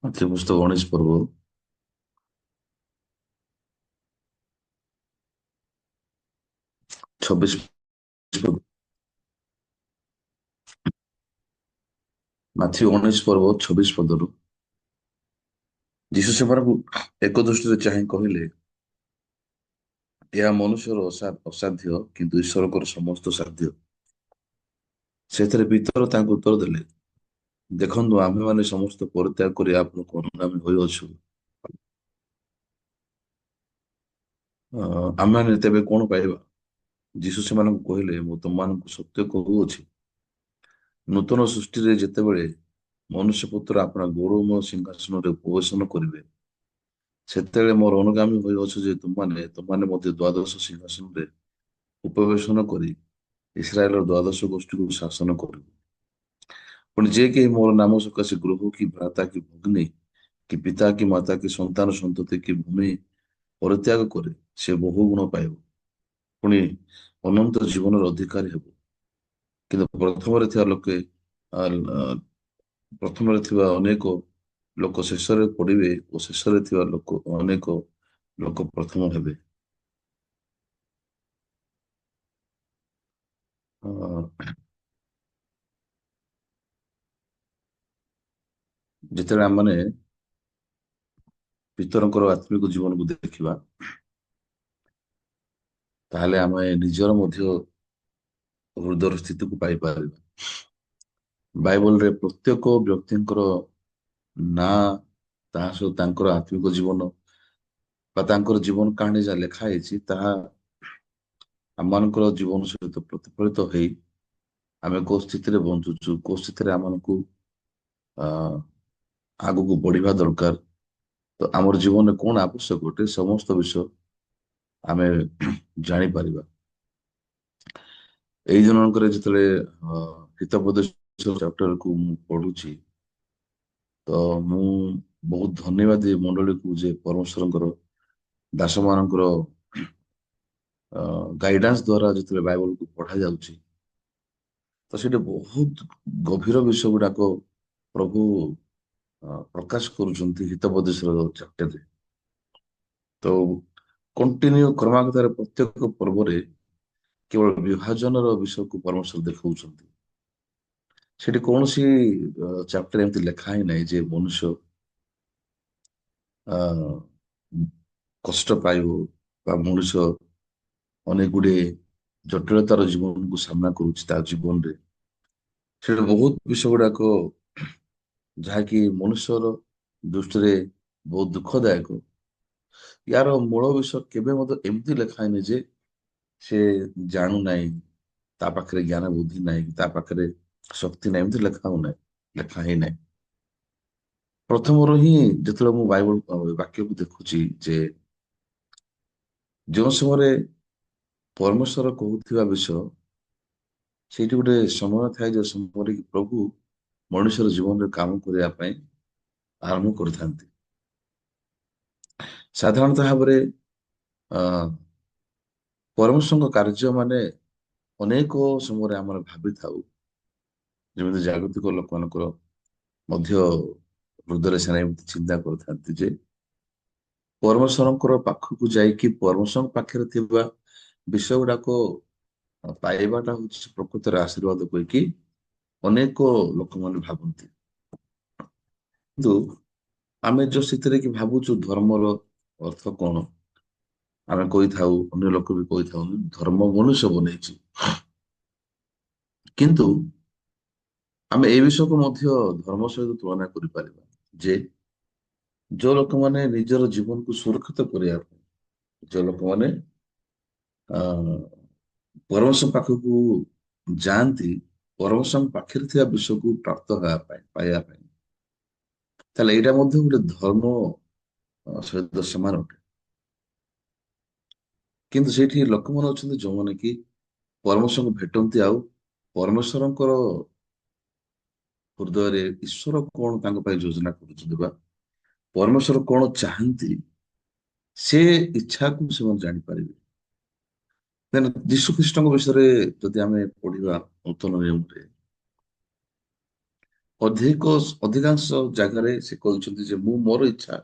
ମାତୃପୁସ୍ତକ 19 ପର୍ବ 26 ପଦ। ମାଥ୍ୟୁ 19 ପର୍ବ 26 ପଦରୁ ଯୀଶୁ ସେମାନଙ୍କୁ ଏକ ଦୃଷ୍ଟିରେ ଚାହିଁ କହିଲେ, ଏହା ମନୁଷ୍ୟର ଅସାଧ୍ୟ କିନ୍ତୁ ଈଶ୍ୱରଙ୍କର ସମସ୍ତ ସାଧ୍ୟ। ସେଥିରେ ପିତର ତାଙ୍କୁ ଉତ୍ତର ଦେଲେ, ଦେଖନ୍ତୁ ଆମ୍ଭେମାନେ ସମସ୍ତ ପରିତ୍ୟାଗ କରି ଆପଣଙ୍କୁ ଅନୁଗାମୀ ହୋଇଅଛୁ। ଆମେମାନେ ତେବେ କଣ ପାଇବା? ଯୀଶୁ ସେମାନଙ୍କୁ କହିଲେ, ମୁଁ ତୁମମାନଙ୍କୁ ସତ୍ୟ କହୁଅଛି, ନୂତନ ସୃଷ୍ଟିରେ ଯେତେବେଳେ ମନୁଷ୍ୟ ପୁତ୍ର ଆପଣା ଗୌରବମୟ ସିଂହାସନରେ ଉପବେଶନ କରିବେ, ସେତେବେଳେ ମୋର ଅନୁଗାମୀ ହୋଇଅଛୁ ଯେ ତୁମମାନେ ମଧ୍ୟ ଦ୍ୱାଦଶ ସିଂହାସନରେ ଉପବେଶନ କରି ଇସ୍ରାଏଲର ଦ୍ୱାଦଶ ଗୋଷ୍ଠୀକୁ ଶାସନ କରିବ। ପୁଣି ଯେ କେହି ମୋର ନାମ ସକାଶେ ଗୃହ କି ଭ୍ରାତା କି ଭଗ୍ନୀ କି ପିତା କି ମାତା କି ସନ୍ତାନ ସନ୍ତତି କି ଭୂମି ପରିତ୍ୟାଗ କରେ, ସେ ବହୁ ଗୁଣ ପାଇବ, ପୁଣି ଅନନ୍ତ ଜୀବନର ଅଧିକାରୀ ହେବ। କିନ୍ତୁ ଆ, ଆ, ପ୍ରଥମରେ ଥିବା ଅନେକ ଲୋକ ଶେଷରେ ପଡ଼ିବେ ଓ ଶେଷରେ ଥିବା ଅନେକ ଲୋକ ପ୍ରଥମ ହେବେ। ଅ, ଯେତେବେଳେ ଆମମାନେ ପିତରଙ୍କର ଆତ୍ମିକ ଜୀବନକୁ ଦେଖିବା, ତାହେଲେ ଆମେ ନିଜର ମଧ୍ୟ ହୃଦୟର ସ୍ଥିତିକୁ ପାଇପାରିବା। ବାଇବଲରେ ପ୍ରତ୍ୟେକ ବ୍ୟକ୍ତିଙ୍କର ନାଁ, ତାହା ସହ ତାଙ୍କର ଆତ୍ମିକ ଜୀବନ ବା ତାଙ୍କର ଜୀବନ କାହାଣୀ ଯାହା ଲେଖା ହେଇଛି, ତାହା ଆମମାନଙ୍କର ଜୀବନ ସହିତ ପ୍ରତିଫଳିତ ହେଇ ଆମେ କୋଉ ସ୍ଥିତିରେ ବଞ୍ଚୁଛୁ, କୋଉ ସ୍ଥିତିରେ ଆମମାନଙ୍କୁ ଆ ଆଗକୁ ବଢିବା ଦରକାର, ତ ଆମର ଜୀବନରେ କଣ ଆବଶ୍ୟକ ଅଟେ, ସମସ୍ତ ବିଷୟ ଆମେ ଜାଣିପାରିବା। ଏଇ ଜଣଙ୍କର ଯେତେବେଳେ ହିତୋପଦେଶ ଚାପ୍ଟରକୁ ମୁଁ ପଢୁଛି, ତ ମୁଁ ବହୁତ ଧନ୍ୟବାଦ ଏ ମଣ୍ଡଳୀକୁ ଯେ ପରମେଶ୍ୱରଙ୍କର ଦାସ ମାନଙ୍କର ଗାଇଡାନ୍ସ ଦ୍ଵାରା ଯେତେବେଳେ ବାଇବଲକୁ ପଢା ଯାଉଛି, ତ ସେଠି ବହୁତ ଗଭୀର ବିଷୟ ଗୁଡାକ ପ୍ରଭୁ ପ୍ରକାଶ କରୁଛନ୍ତି ହିତୋପଦେଶର ଚାପ୍ଟରରେ। ତ କଣ୍ଟିନ୍ୟୁ କ୍ରମାଗତାରେ ପ୍ରତ୍ୟେକ ପର୍ବରେ କେବଳ ବିଭାଜନର ବିଷୟକୁ ପରମେଶ୍ୱର ଦେଖାଉଛନ୍ତି। ସେଠି କୌଣସି ଚାପ୍ଟର ଏମିତି ଲେଖା ହିଁ ନାହିଁ ଯେ ମନୁଷ୍ୟ ଆ କଷ୍ଟ ପାଇବ ବା ମଣିଷ ଅନେକ ଗୁଡିଏ ଜଟିଳତାର ଜୀବନକୁ ସାମ୍ନା କରୁଛି ତା ଜୀବନରେ। ସେଠି ବହୁତ ବିଷୟ ଗୁଡାକ ଯାହାକି ମନୁଷ୍ୟର ଦୃଷ୍ଟିରେ ବହୁତ ଦୁଃଖଦାୟକ। ୟାର ମୂଳ ବିଷୟ କେବେ ମଧ୍ୟ ଏମିତି ଲେଖା ହେଇନି ଯେ ସେ ଜାଣୁନାହିଁ, ତା ପାଖରେ ଜ୍ଞାନ ବୁଦ୍ଧି ନାହିଁ, ତା ପାଖରେ ଶକ୍ତି ନାହିଁ, ଏମିତି ଲେଖା ହଉନାହିଁ, ଲେଖା ହେଇନାହିଁ। ପ୍ରଥମରୁ ହିଁ ଯେତେବେଳେ ମୁଁ ବାଇବଲ ବାକ୍ୟକୁ ଦେଖୁଛି ଯେ ଯେଉଁ ସମୟରେ ପରମେଶ୍ୱର କହୁଥିବା ବିଷୟ, ସେଇଠି ଗୋଟେ ସମୟ ଥାଏ ଯେ ସମୟରେ କି ପ୍ରଭୁ ମଣିଷର ଜୀବନରେ କାମ କରିବା ପାଇଁ ଆରମ୍ଭ କରିଥାନ୍ତି। ସାଧାରଣତଃ ଭାବରେ ଅ ପରମେଶ୍ୱରଙ୍କ କାର୍ଯ୍ୟ ମାନେ ଅନେକ ସମୟରେ ଆମର ଭାବିଥାଉ, ଯେମିତି ଜାଗତିକ ଲୋକମାନଙ୍କର ମଧ୍ୟ ହୃଦୟରେ ସେମାନେ ଏମିତି ଚିନ୍ତା କରିଥାନ୍ତି ଯେ ପରମେଶ୍ୱରଙ୍କର ପାଖକୁ ଯାଇକି ପରମେଶ୍ୱରଙ୍କ ପାଖରେ ଥିବା ବିଷୟ ଗୁଡାକ ପାଇବାଟା ହଉଛି ପ୍ରକୃତରେ ଆଶୀର୍ବାଦ କହିକି ଅନେକ ଲୋକମାନେ ଭାବନ୍ତି। କିନ୍ତୁ ଆମେ ଯୋଉ ସ୍ଥିତିରେ କି ଭାବୁଛୁ ଧର୍ମର ଅର୍ଥ କଣ, ଆମେ କହିଥାଉ, ଅନ୍ୟ ଲୋକ ବି କହିଥାଉ, ଧର୍ମ ମନୁଷ୍ୟ ବନେଇଛି। କିନ୍ତୁ ଆମେ ଏ ବିଷୟକୁ ମଧ୍ୟ ଧର୍ମ ସହିତ ତୁଳନା କରିପାରିବା ଯେ ଯୋଉ ଲୋକମାନେ ନିଜର ଜୀବନକୁ ସୁରକ୍ଷିତ କରିବା ପାଇଁ, ଯୋଉ ଲୋକମାନେ ଅ ପରମେଶ୍ୱର ପାଖକୁ ଯାଆନ୍ତି, ପରମେଶ୍ୱରଙ୍କ ପାଖରେ ଥିବା ବିଷୟକୁ ପ୍ରାପ୍ତ ହେବା ପାଇଁ, ପାଇବା ପାଇଁ, ତାହେଲେ ଏଇଟା ମଧ୍ୟ ଗୋଟେ ଧର୍ମ ସହିତ ସମାନ ଅଟେ। କିନ୍ତୁ ସେଇଠି ଲୋକମାନେ ଅଛନ୍ତି ଯୋଉମାନେ କି ପରମେଶ୍ୱରଙ୍କୁ ଭେଟନ୍ତି, ଆଉ ପରମେଶ୍ୱରଙ୍କର ହୃଦୟରେ ଈଶ୍ୱର କଣ ତାଙ୍କ ପାଇଁ ଯୋଜନା କରୁଛନ୍ତି ବା ପରମେଶ୍ୱର କଣ ଚାହାନ୍ତି, ସେ ଇଚ୍ଛାକୁ ସେମାନେ ଜାଣିପାରିବେ। ଦେନ୍ ଯୀଶୁ ଖ୍ରୀଷ୍ଟଙ୍କ ବିଷୟରେ ଯଦି ଆମେ ପଢିବା ନୂତନ ନିୟମରେ, ଅଧିକାଂଶ ଜାଗାରେ ସେ କହିଛନ୍ତି ଯେ ମୁଁ ମୋର ଇଚ୍ଛା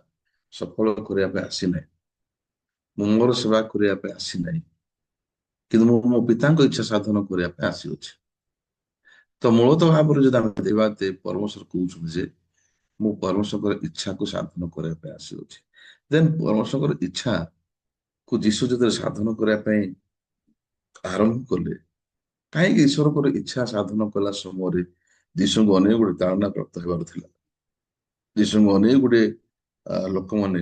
ସଫଳ କରିବା ପାଇଁ ଆସିନାହିଁ, ମୁଁ ମୋର ସେବା କରିବା ପାଇଁ ଆସିନାହିଁ, କିନ୍ତୁ ମୁଁ ମୋ ପିତାଙ୍କ ଇଚ୍ଛା ସାଧନ କରିବା ପାଇଁ ଆସିଅଛି। ତ ମୂଳତଃ ଭାବରେ ଯଦି ଆମେ ଦେଖିବା ପରମେଶ୍ୱର କହୁଛନ୍ତି ଯେ ମୁଁ ପରମେଶ୍ୱରଙ୍କର ଇଚ୍ଛାକୁ ସାଧନ କରିବା ପାଇଁ ଆସିଅଛି। ଦେନ୍ ପରମେଶ୍ୱରଙ୍କର ଇଚ୍ଛା କୁ ଯୀଶୁ ଯେତେବେଳେ ସାଧନ କରିବା ପାଇଁ ଆରମ୍ଭ କଲେ, କାହିଁକି ଈଶ୍ୱରଙ୍କର ଇଚ୍ଛା ସାଧନ କଲା ସମୟରେ ଯୀଶୁଙ୍କୁ ଅନେକ ଗୁଡ଼ିଏ ତାଳନା ପ୍ରାପ୍ତ ହେବାର ଥିଲା। ଯୀଶୁଙ୍କୁ ଅନେକ ଗୁଡ଼ିଏ ଲୋକମାନେ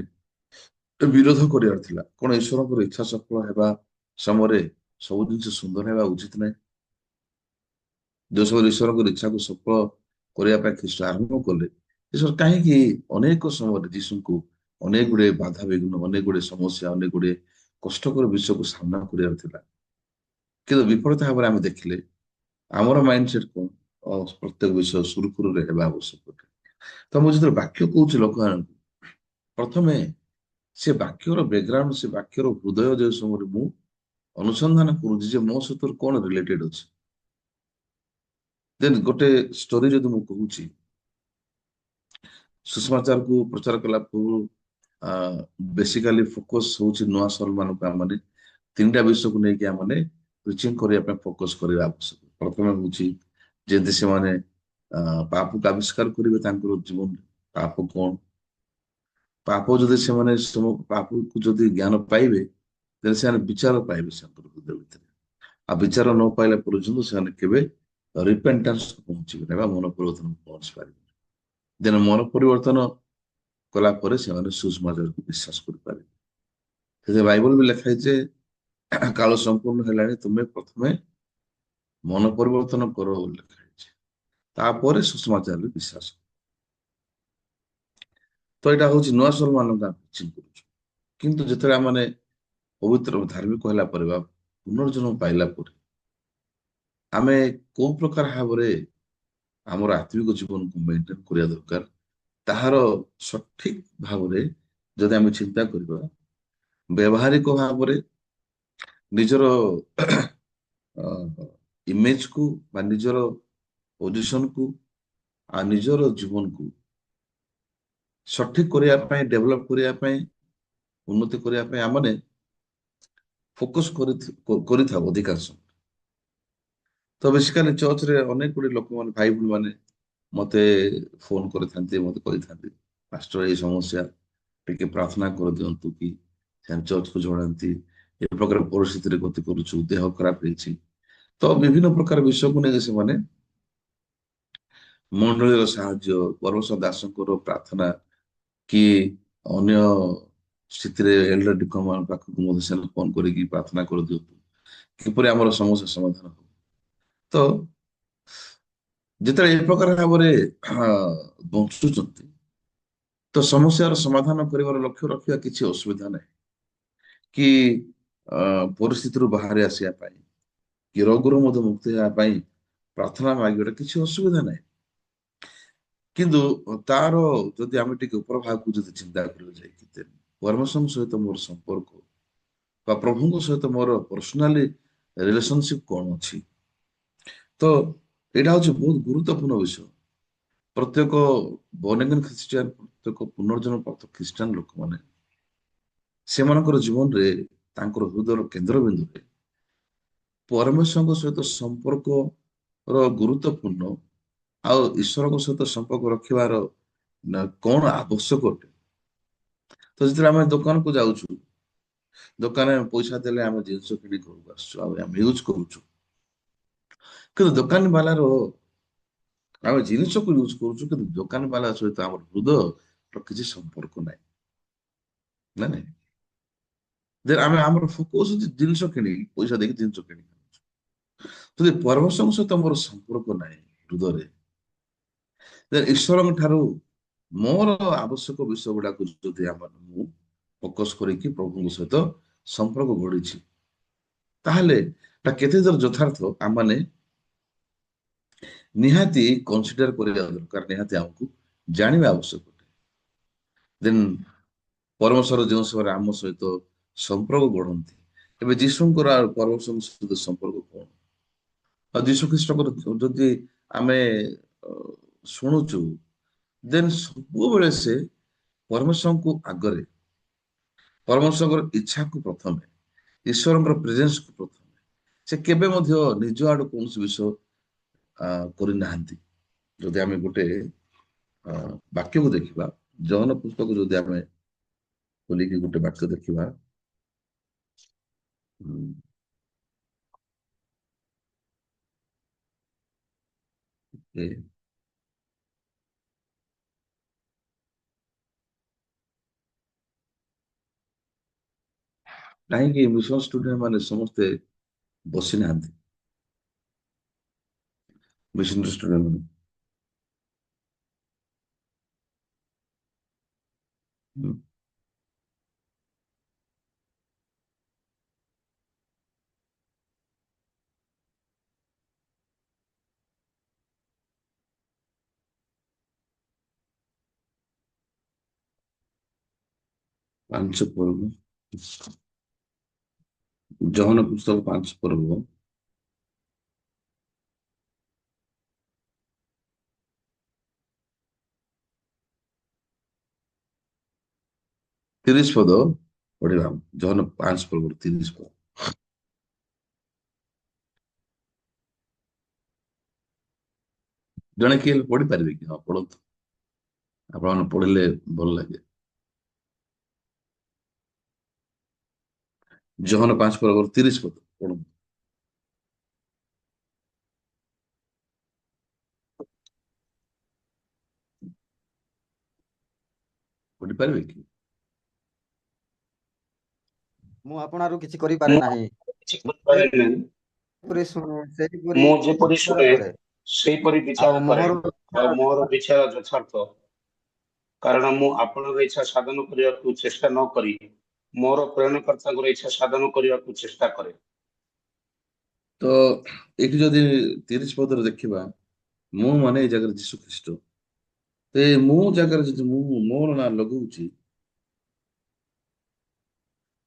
ବିରୋଧ କରିବାର ଥିଲା। କଣ ଈଶ୍ୱରଙ୍କର ଇଚ୍ଛା ସଫଳ ହେବା ସମୟରେ ସବୁ ଜିନିଷ ସୁନ୍ଦର ହେବା ଉଚିତ ନାହିଁ? ଯୋଉ ସମୟରେ ଈଶ୍ୱରଙ୍କର ଇଚ୍ଛାକୁ ସଫଳ କରିବା ପାଇଁ ଖ୍ରୀଷ୍ଟ ଆରମ୍ଭ କଲେ, ଈଶ୍ୱର କାହିଁକି ଅନେକ ସମୟରେ ଯୀଶୁଙ୍କୁ ଅନେକ ଗୁଡ଼ିଏ ବାଧାବିଘ୍ନ, ଅନେକ ଗୁଡ଼ିଏ ସମସ୍ୟା, ଅନେକ ଗୁଡ଼ିଏ କଷ୍ଟକର ବିଷୟକୁ ସାମ୍ନା କରିବାର ଥିଲା। କିନ୍ତୁ ବିପରୀତ ଭାବରେ ଆମେ ଦେଖିଲେ ଆମର ମାଇଣ୍ଡ ସେଟ୍ କଣ, ପ୍ରତ୍ୟେକ ବିଷୟ ସୁରୁଖୁରୁରେ ହେବା ଆବଶ୍ୟକ। ତ ମୁଁ ଯେତେବେଳେ ବାକ୍ୟ କହୁଛି ଲୋକମାନଙ୍କୁ, ପ୍ରଥମେ ସେ ବାକ୍ୟର ବ୍ୟାକଗ୍ରାଉଣ୍ଡ, ସେ ବାକ୍ୟର ହୃଦୟ ଯେଉଁ ସମୟରେ ମୁଁ ଅନୁସନ୍ଧାନ କରୁଛି ଯେ ମୋ ସହିତ କଣ ରିଲେଟେଡ୍ ଅଛି। ଦେନ୍ ଗୋଟେ ଷ୍ଟୋରି ଯଦି ମୁଁ କହୁଛି, ସୁଷମାଚାରକୁ ପ୍ରଚାର କଲା ପୂର୍ବରୁ ବେସିକାଲି ଫୋକସ୍ ହଉଛି ନୂଆ ସଲ୍ ମାନଙ୍କୁ ଆମମାନେ ତିନିଟା ବିଷୟକୁ ନେଇକି ଆମମାନେ ପ୍ରିଚିଂ କରିବା ପାଇଁ ଫୋକସ୍ କରିବା ଆବଶ୍ୟକ। ପ୍ରଥମେ ହଉଛି ଯେମିତି ସେମାନେ ପାପକୁ ଆବିଷ୍କାର କରିବେ ତାଙ୍କର ଜୀବନରେ, ପାପ କଣ, ପାପ ଯଦି ସେମାନେ ପାପକୁ ଯଦି ଜ୍ଞାନ ପାଇବେ, ତେବେ ସେମାନେ ବିଚାର ପାଇବେ ସେଙ୍କର ହୃଦୟ ଭିତରେ। ଆଉ ବିଚାର ନ ପାଇଲା ପର୍ଯ୍ୟନ୍ତ ସେମାନେ କେବେ ରିପେଣ୍ଟାନ୍ସ ପହଞ୍ଚିବେ ବା ମନ ପରିବର୍ତ୍ତନ ପହଞ୍ଚି ପାରିବେ। ଦେନ ମନ ପରିବର୍ତ୍ତନ କଲା ପରେ ସେମାନେ ସୁସମାଚାରକୁ ବିଶ୍ୱାସ କରିପାରିବେ। ସେଥିପାଇଁ ବାଇବଲ ବି ଲେଖା ହେଇଛି କାଳ ସମ୍ପୂର୍ଣ୍ଣ ହେଲାଣି, ତୁମେ ପ୍ରଥମେ ମନ ପରିବର୍ତ୍ତନ କର ବୋଲି ଲେଖା ହେଇଛି, ତାପରେ ସୁସମାଚାରରେ ବିଶ୍ୱାସ। ତ ଏଇଟା ହଉଛି ନୂଆ ସଲ୍ ମାନଙ୍କୁ ଆମେ ପ୍ରିଚିଂ କରୁଛୁ। କିନ୍ତୁ ଯେତେବେଳେ ଆମେ ପବିତ୍ର ଧାର୍ମିକ ହେଲା ପରେ ବା ପୁନର୍ଜନ୍ମ ପାଇଲା ପରେ ଆମେ କୋଉ ପ୍ରକାର ଭାବରେ ଆମର ଆତ୍ମିକ ଜୀବନକୁ ମେଣ୍ଟେନ କରିବା ଦରକାର, ତାହାର ସଠିକ ଭାବରେ ଯଦି ଆମେ ଚିନ୍ତା କରିବା, ବ୍ୟବହାରିକ ଭାବରେ ନିଜର ଇମେଜକୁ ବା ନିଜର ପୋଜିସନକୁ ଆଉ ନିଜର ଜୀବନକୁ ସଠିକ କରିବା ପାଇଁ, ଡେଭଲପ କରିବା ପାଇଁ, ଉନ୍ନତି କରିବା ପାଇଁ ଆମେ ଫୋକସ କରିଥାଉ ଅଧିକାଂଶ। ତ ବେସିକାଲି ଚର୍ଚ୍ଚରେ ଅନେକ ଗୁଡ଼ିଏ ଲୋକମାନେ, ଭାଇ ଭଉଣୀ ମାନେ ମତେ ଫୋନ କରିଥାନ୍ତି, ମତେ କହିଥାନ୍ତି ପାଷ୍ଟର ଏଇ ସମସ୍ୟା, ଟିକେ ପ୍ରାର୍ଥନା କରିଦିଅନ୍ତୁ କି ଚର୍ଚ୍ଚକୁ ଜଣାନ୍ତି, ଏ ପ୍ରକାର ପରିସ୍ଥିତିରେ ଗତି କରୁଛୁ, ଦେହ ଖରାପ ହେଇଛି। ତ ବିଭିନ୍ନ ପ୍ରକାର ବିଷୟକୁ ନେଇ ସେମାନେ ମଣ୍ଡଳୀର ସାହାଯ୍ୟ, ପରମେଶ୍ୱର ଦାସଙ୍କର ପ୍ରାର୍ଥନା କି ଅନ୍ୟ ସ୍ଥିତିରେ ଏଲ୍ଡର ଡିକନ ମାନଙ୍କ ପାଖକୁ ମଧ୍ୟ ସେମାନେ ଫୋନ କରିକି ପ୍ରାର୍ଥନା କରିଦିଅନ୍ତୁ କିପରି ଆମର ସମସ୍ୟା ସମାଧାନ ହବ। ତ ଯେତେବେଳେ ଏ ପ୍ରକାର ଭାବରେ ବଞ୍ଚୁଛନ୍ତି, ତ ସମସ୍ୟାର ସମାଧାନ କରିବାର ଲକ୍ଷ୍ୟ ରଖିବା କିଛି ଅସୁବିଧା ନାହିଁ, କି ପରିସ୍ଥିତିରୁ ବାହାରି ଆସିବା ପାଇଁ, କି ରୋଗରୁ ମଧ୍ୟ ମୁକ୍ତି ହେବା ପାଇଁ ପ୍ରାର୍ଥନା ମାଗିବାଟା କିଛି ଅସୁବିଧା ନାହିଁ। କିନ୍ତୁ ତାର ଯଦି ଆମେ ଟିକେ ଉପର ଭାଗକୁ ଯଦି ଚିନ୍ତା କରିବା ଯାଇକି, ପରମେଶ୍ୱରଙ୍କ ସହିତ ମୋର ସମ୍ପର୍କ ବା ପ୍ରଭୁଙ୍କ ସହିତ ମୋର ପର୍ସନାଲି ରିଲେସନସିପ କଣ ଅଛି, ତ ଏଇଟା ହଉଛି ବହୁତ ଗୁରୁତ୍ୱପୂର୍ଣ୍ଣ ବିଷୟ। ପ୍ରତ୍ୟେକ ବର୍ଣ୍ଣ ଖ୍ରୀଷ୍ଟିଆନ, ପ୍ରତ୍ୟେକ ପୁନର୍ଜନ୍ମ ପ୍ରାପ୍ତ ଖ୍ରୀଷ୍ଟିଆନ ଲୋକମାନେ ସେମାନଙ୍କର ଜୀବନରେ ତାଙ୍କର ହୃଦୟର କେନ୍ଦ୍ରବିନ୍ଦୁରେ ପରମେଶ୍ୱରଙ୍କ ସହିତ ସମ୍ପର୍କର ଗୁରୁତ୍ୱପୂର୍ଣ୍ଣ ଆଉ ଈଶ୍ୱରଙ୍କ ସହିତ ସମ୍ପର୍କ ରଖିବାର କଣ ଆବଶ୍ୟକ ଅଟେ। ତ ଯେତେବେଳେ ଆମେ ଦୋକାନକୁ ଯାଉଛୁ, ଦୋକାନରେ ପଇସା ଦେଲେ ଆମେ ଜିନିଷ କିଣି ଘରକୁ ଆସୁଛୁ, ଆଉ ଆମେ ୟୁଜ କରୁଛୁ, କିନ୍ତୁ ଦୋକାନ ବାଲାର ଆମେ ଜିନିଷକୁ ୟୁଜ କରୁଛୁ, କିନ୍ତୁ ଦୋକାନ ବାଲା ସହିତ ଆମର ହୃଦୟର କିଛି ସମ୍ପର୍କ ନାହିଁ, ନା ନାଇଁ? ଆମେ ଆମର ଫୋକସ ହଉଛି ଜିନିଷ କିଣିକି, ପଇସା ଦେଇକି ଜିନିଷ କିଣିକି, ଯଦି ପରମେଶ୍ୱରଙ୍କ ସହିତ ମୋର ସମ୍ପର୍କ ନାହିଁ ହୃଦୟରେ, ଈଶ୍ୱରଙ୍କ ଠାରୁ ମୋର ଆବଶ୍ୟକ ବିଷୟ ଗୁଡାକୁ ଯଦି ମୁଁ ଫୋକସ କରିକି ପ୍ରଭୁଙ୍କ ସହିତ ସମ୍ପର୍କ ଗଢିଛି, ତାହେଲେ ତା କେତେ ଦୂର ଯଥାର୍ଥ ଆମମାନେ ନିହାତି କନସିଡର କରିବା ଦରକାର, ନିହାତି ଆମକୁ ଜାଣିବା ଆବଶ୍ୟକ। ଦେନ୍ ପରମେଶ୍ୱର ଯେଉଁ ସମୟରେ ଆମ ସହିତ ସମ୍ପର୍କ ଗଢନ୍ତି, ଏବେ ଯୀଶୁଙ୍କର ଆଉ ପରମେଶ୍ୱରଙ୍କ ସହିତ ସମ୍ପର୍କ କଣ? ଆଉ ଯୀଶୁ ଖ୍ରୀଷ୍ଟଙ୍କର ଯଦି ଆମେ ଶୁଣୁଛୁ, ଦେନ୍ ସବୁବେଳେ ସେ ପରମେଶ୍ୱରଙ୍କୁ ଆଗରେ, ପରମେଶ୍ୱରଙ୍କର ଇଚ୍ଛାକୁ ପ୍ରଥମେ, ଈଶ୍ୱରଙ୍କର ପ୍ରେଜେନ୍ସକୁ ପ୍ରଥମେ, ସେ କେବେ ମଧ୍ୟ ନିଜ ଆଡୁ କୌଣସି ବିଷୟ କରିନାହାନ୍ତି। ଯଦି ଆମେ ଗୋଟେ ବାକ୍ୟକୁ ଦେଖିବା, ଜହନ ପୁସ୍ତକ ଯଦି ଆମେ ଖୋଲିକି ଗୋଟେ ବାକ୍ୟ ଦେଖିବା, ଉଁ, ଏ କାହିଁକି ମିଶନ ଷ୍ଟୁଡେଣ୍ଟ ମାନେ ସମସ୍ତେ ବସି ନାହାନ୍ତି? ମିଶନ ଷ୍ଟୁଡେଣ୍ଟ ମାନେ 5 ପର୍ବ, ଜହନ ପୁସ୍ତକ 5 ପର୍ବ 30 ପଦ ପଢିବା। ଜହନ 5 ପର୍ବରୁ 30 ପଦ। ଜଣେ କିଏ ହେଲେ ପଢିପାରିବେ କି? ହଁ, ପଢନ୍ତୁ। ଆପଣମାନେ ପଢିଲେ ଭଲ ଲାଗେ। ଜହନ 5 ପର୍ବରୁ 30 ପଦ ପଢନ୍ତୁ। ପଢିପାରିବେ କି? ମୁଁ ଆପଣାରୁ କିଛି କରିପାରେ ମୁଁ ନାହିଁ, କିଛି କରିପାରେ ନାହିଁ। ସେହିପରି ଶୁଣେ, ସେହିପରି ମୁଁ ଯେପରି ବିଚାର ଶୁଣେ କରେ, ସେହିପରି ଆଉ ବିଚାର କରେ, ମୋହର ଆଉ ମୋର ବିଚାର ଯଥାର୍ଥ। କାରଣ ମୁଁ ଆପଣଙ୍କ ଇଚ୍ଛା ସାଧନ କରିବାକୁ ଚେଷ୍ଟା ନ କରି ମୋର ପ୍ରେରଣକର୍ତ୍ତାଙ୍କର ଇଚ୍ଛା ସାଧନ କରିବାକୁ ଚେଷ୍ଟା କରେ। ତ ଏଠି ଯଦି 30 ପଦରେ ଦେଖିବା, ମୁଁ ମାନେ ଏଇ ଜାଗାରେ ଯୀଶୁ ଖ୍ରୀଷ୍ଟ। ତ ଏ ମୁଁ ଜାଗାରେ ଯଦି ମୁଁ ମୋର ନାଁ ଲଗାଉଛି,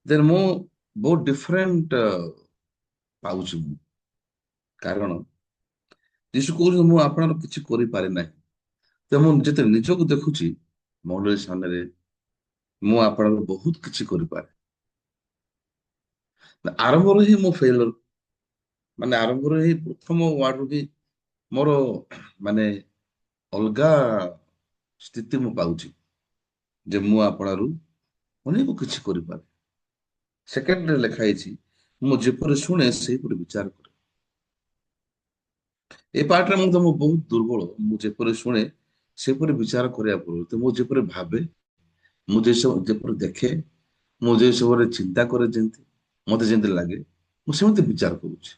ଦେନ୍ ମୁଁ ବହୁତ ଡିଫରେଣ୍ଟ ପାଉଛି ମୁଁ। କାରଣ ଯୀଶୁ କହୁଛନ୍ତି ମୁଁ ଆପଣଙ୍କର କିଛି କରିପାରେ ନାହିଁ। ତ ମୁଁ ଯେତେ ନିଜକୁ ଦେଖୁଛି ମଣ୍ଡଳୀ ସାମ୍ନାରେ, ମୁଁ ଆପଣଙ୍କର ବହୁତ କିଛି କରିପାରେ। ଆରମ୍ଭରୁ ହିଁ ମୁଁ ଫେଲର, ମାନେ ଆରମ୍ଭରୁ ହିଁ ପ୍ରଥମ ୱାର୍ଡରୁ ହିଁ ମୋର ମାନେ ଅଲଗା ସ୍ଥିତି ମୁଁ ପାଉଛି, ଯେ ମୁଁ ଆପଣରୁ ଅନେକ କିଛି କରିପାରେ। ସେକେଣ୍ଡରେ ଲେଖା ହେଇଛି, ମୁଁ ଯେପରି ଶୁଣେ ସେହିପରି ବିଚାର କରେ। ଏ ପାର୍ଟରେ ମୁଁ ବହୁତ ଦୁର୍ବଳ। ମୁଁ ଯେପରି ଶୁଣେ ସେପରି ବିଚାର କରିବାକୁ ପଡିବ। ତ ମୁଁ ଯେପରି ଭାବେ, ମୁଁ ଯେପରି ଦେଖେ, ମୁଁ ଯେ ସବୁରେ ଚିନ୍ତା କରେ, ଯେମିତି ମତେ ଯେମିତି ଲାଗେ ମୁଁ ସେମିତି ବିଚାର କରୁଛି।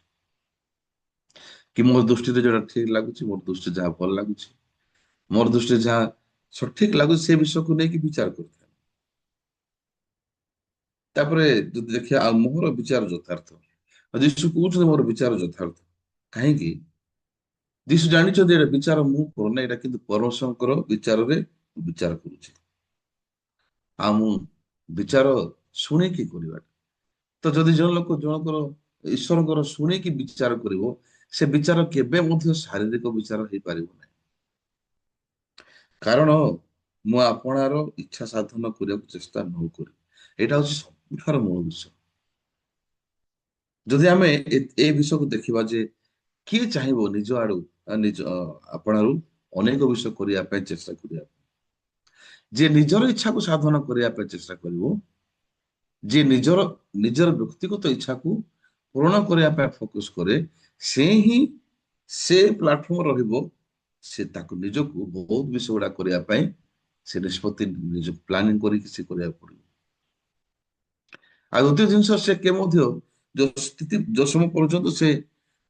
କି ମୋ ଦୃଷ୍ଟିରେ ଯୋଉଟା ଠିକ ଲାଗୁଛି, ମୋର ଦୃଷ୍ଟିରେ ଯାହା ଭଲ ଲାଗୁଛି, ମୋର ଦୃଷ୍ଟିରେ ଯାହା ସଠିକ ଲାଗୁଛି, ସେ ବିଷୟକୁ ନେଇକି ବିଚାର କରିଥାଏ। ତାପରେ ଯଦି ଦେଖିବା, ଆଉ ମୋର ବିଚାର ଯଥାର୍ଥ। ଯୀଶୁ କହୁଛନ୍ତି ମୋର ବିଚାର ଯଥାର୍ଥ। କାହିଁକି? ଯୀଶୁ ଜାଣିଛନ୍ତି ଏଇଟା ବିଚାର ମୁଁ କରୁନି, ଏଇଟା କିନ୍ତୁ ପରମେଶ୍ୱରଙ୍କର ବିଚାରରେ ବିଚାର କରୁଛି। ଆଉ ମୁଁ ବିଚାର ଶୁଣିକି କରିବାଟା। ତ ଯଦି ଜଣେ ଲୋକ ଜଣଙ୍କର ଈଶ୍ୱରଙ୍କର ଶୁଣିକି ବିଚାର କରିବ, ସେ ବିଚାର କେବେ ମଧ୍ୟ ଶାରୀରିକ ବିଚାର ହେଇପାରିବ ନାହିଁ। କାରଣ ମୁଁ ଆପଣାର ଇଚ୍ଛା ସାଧନ କରିବାକୁ ଚେଷ୍ଟା ନ କରେ, ଏଇଟା ହଉଛି ସବୁଠାରୁ ମୂଳ ବିଷୟ। ଯଦି ଆମେ ଏ ବିଷୟକୁ ଦେଖିବା, ଯେ କିଏ ଚାହିଁବ ନିଜ ଆଡୁ ନିଜ ଆପଣାରୁ ଅନେକ ବିଷୟ କରିବା ପାଇଁ ଚେଷ୍ଟା କରିବା, ଯିଏ ନିଜର ଇଚ୍ଛାକୁ ସାଧନ କରିବା ପାଇଁ ଚେଷ୍ଟା କରିବ, ଯିଏ ନିଜର ନିଜର ବ୍ୟକ୍ତିଗତ ଇଚ୍ଛାକୁ ପୂରଣ କରିବା ପାଇଁ ଫୋକସ କରେ, ସେ ହିଁ ସେ ପ୍ଲାଟଫର୍ମ ରହିବ। ସେ ତାକୁ ନିଜକୁ ବହୁତ ବିଷୟ ଗୁଡା କରିବା ପାଇଁ ସେ ନିଷ୍ପତ୍ତି ନିଜ ପ୍ଲାନିଂ କରିକି ସେ କରିବାକୁ ପଡିବ। ଆଉ ଦ୍ୱିତୀୟ ଜିନିଷ, ସେ କେ ମଧ୍ୟ ଯୋଉ ସ୍ଥିତି ଯୋଉ ସମୟ ପର୍ଯ୍ୟନ୍ତ ସେ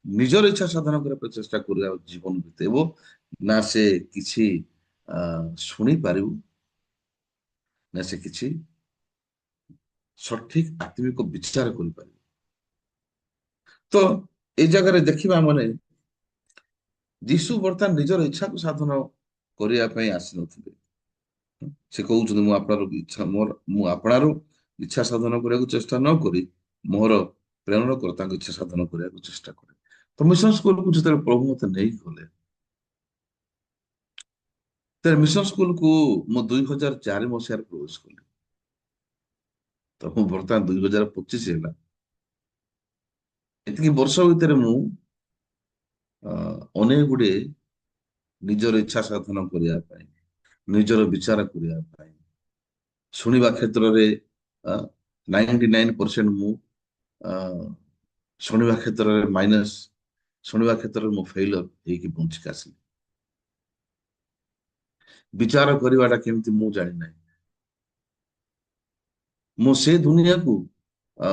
ନିଜର ଇଚ୍ଛା ସାଧନ କରିବା ପାଇଁ ଚେଷ୍ଟା କରିବା ଜୀବନ ବିତେଇବ, ନା ସେ କିଛି ଶୁଣି ପାରିବ, ନା ସେ କିଛି ସଠିକ ଆତ୍ମିକ ବିଚାର କରିପାରିବ। ତ ଏଇ ଜାଗାରେ ଦେଖିବା, ମାନେ ଯୀଶୁ ବର୍ତ୍ତମାନ ନିଜର ଇଚ୍ଛାକୁ ସାଧନ କରିବା ପାଇଁ ଆସିନଥିଲେ। ସେ କହୁଛନ୍ତି ମୁଁ ଆପଣର ଇଚ୍ଛା ମୋର ମୁଁ ଆପଣାର ଇଚ୍ଛା ସାଧନ କରିବାକୁ ଚେଷ୍ଟା ନ କରି ମୋର ପ୍ରେରଣା କର୍ତ୍ତାଙ୍କ ଇଚ୍ଛା ସାଧନ କରିବାକୁ ଚେଷ୍ଟା କରେ। ତ ମିଶନ ସ୍କୁଲକୁ ଯେତେବେଳେ ପ୍ରଭୁ ମତେ ନେଇକି ଗଲେ, ତେଣୁ ମିଶନ ସ୍କୁଲକୁ ମୁଁ 2004 ପ୍ରବେଶ କଲି। ତ ମୁଁ ବର୍ତ୍ତମାନ 2025 ହେଲା। ଏତିକି ବର୍ଷ ଭିତରେ ମୁଁ ଅନେକ ଗୁଡ଼ିଏ ନିଜର ଇଚ୍ଛା ସାଧନ କରିବା ପାଇଁ, ନିଜର ବିଚାର କରିବା ପାଇଁ, ଶୁଣିବା କ୍ଷେତ୍ରରେ 99% ମୁଁ ଅ, ଶୁଣିବା କ୍ଷେତ୍ରରେ ମାଇନସ, ଶୁଣିବା କ୍ଷେତ୍ରରେ ମୁଁ ଫେଲର ହେଇକି ବଞ୍ଚିକି ଆସିଲି। ବିଚାର କରିବାଟା କେମିତି ମୁଁ ଜାଣିନାହିଁ। ମୁଁ ସେ ଦୁନିଆକୁ ଅ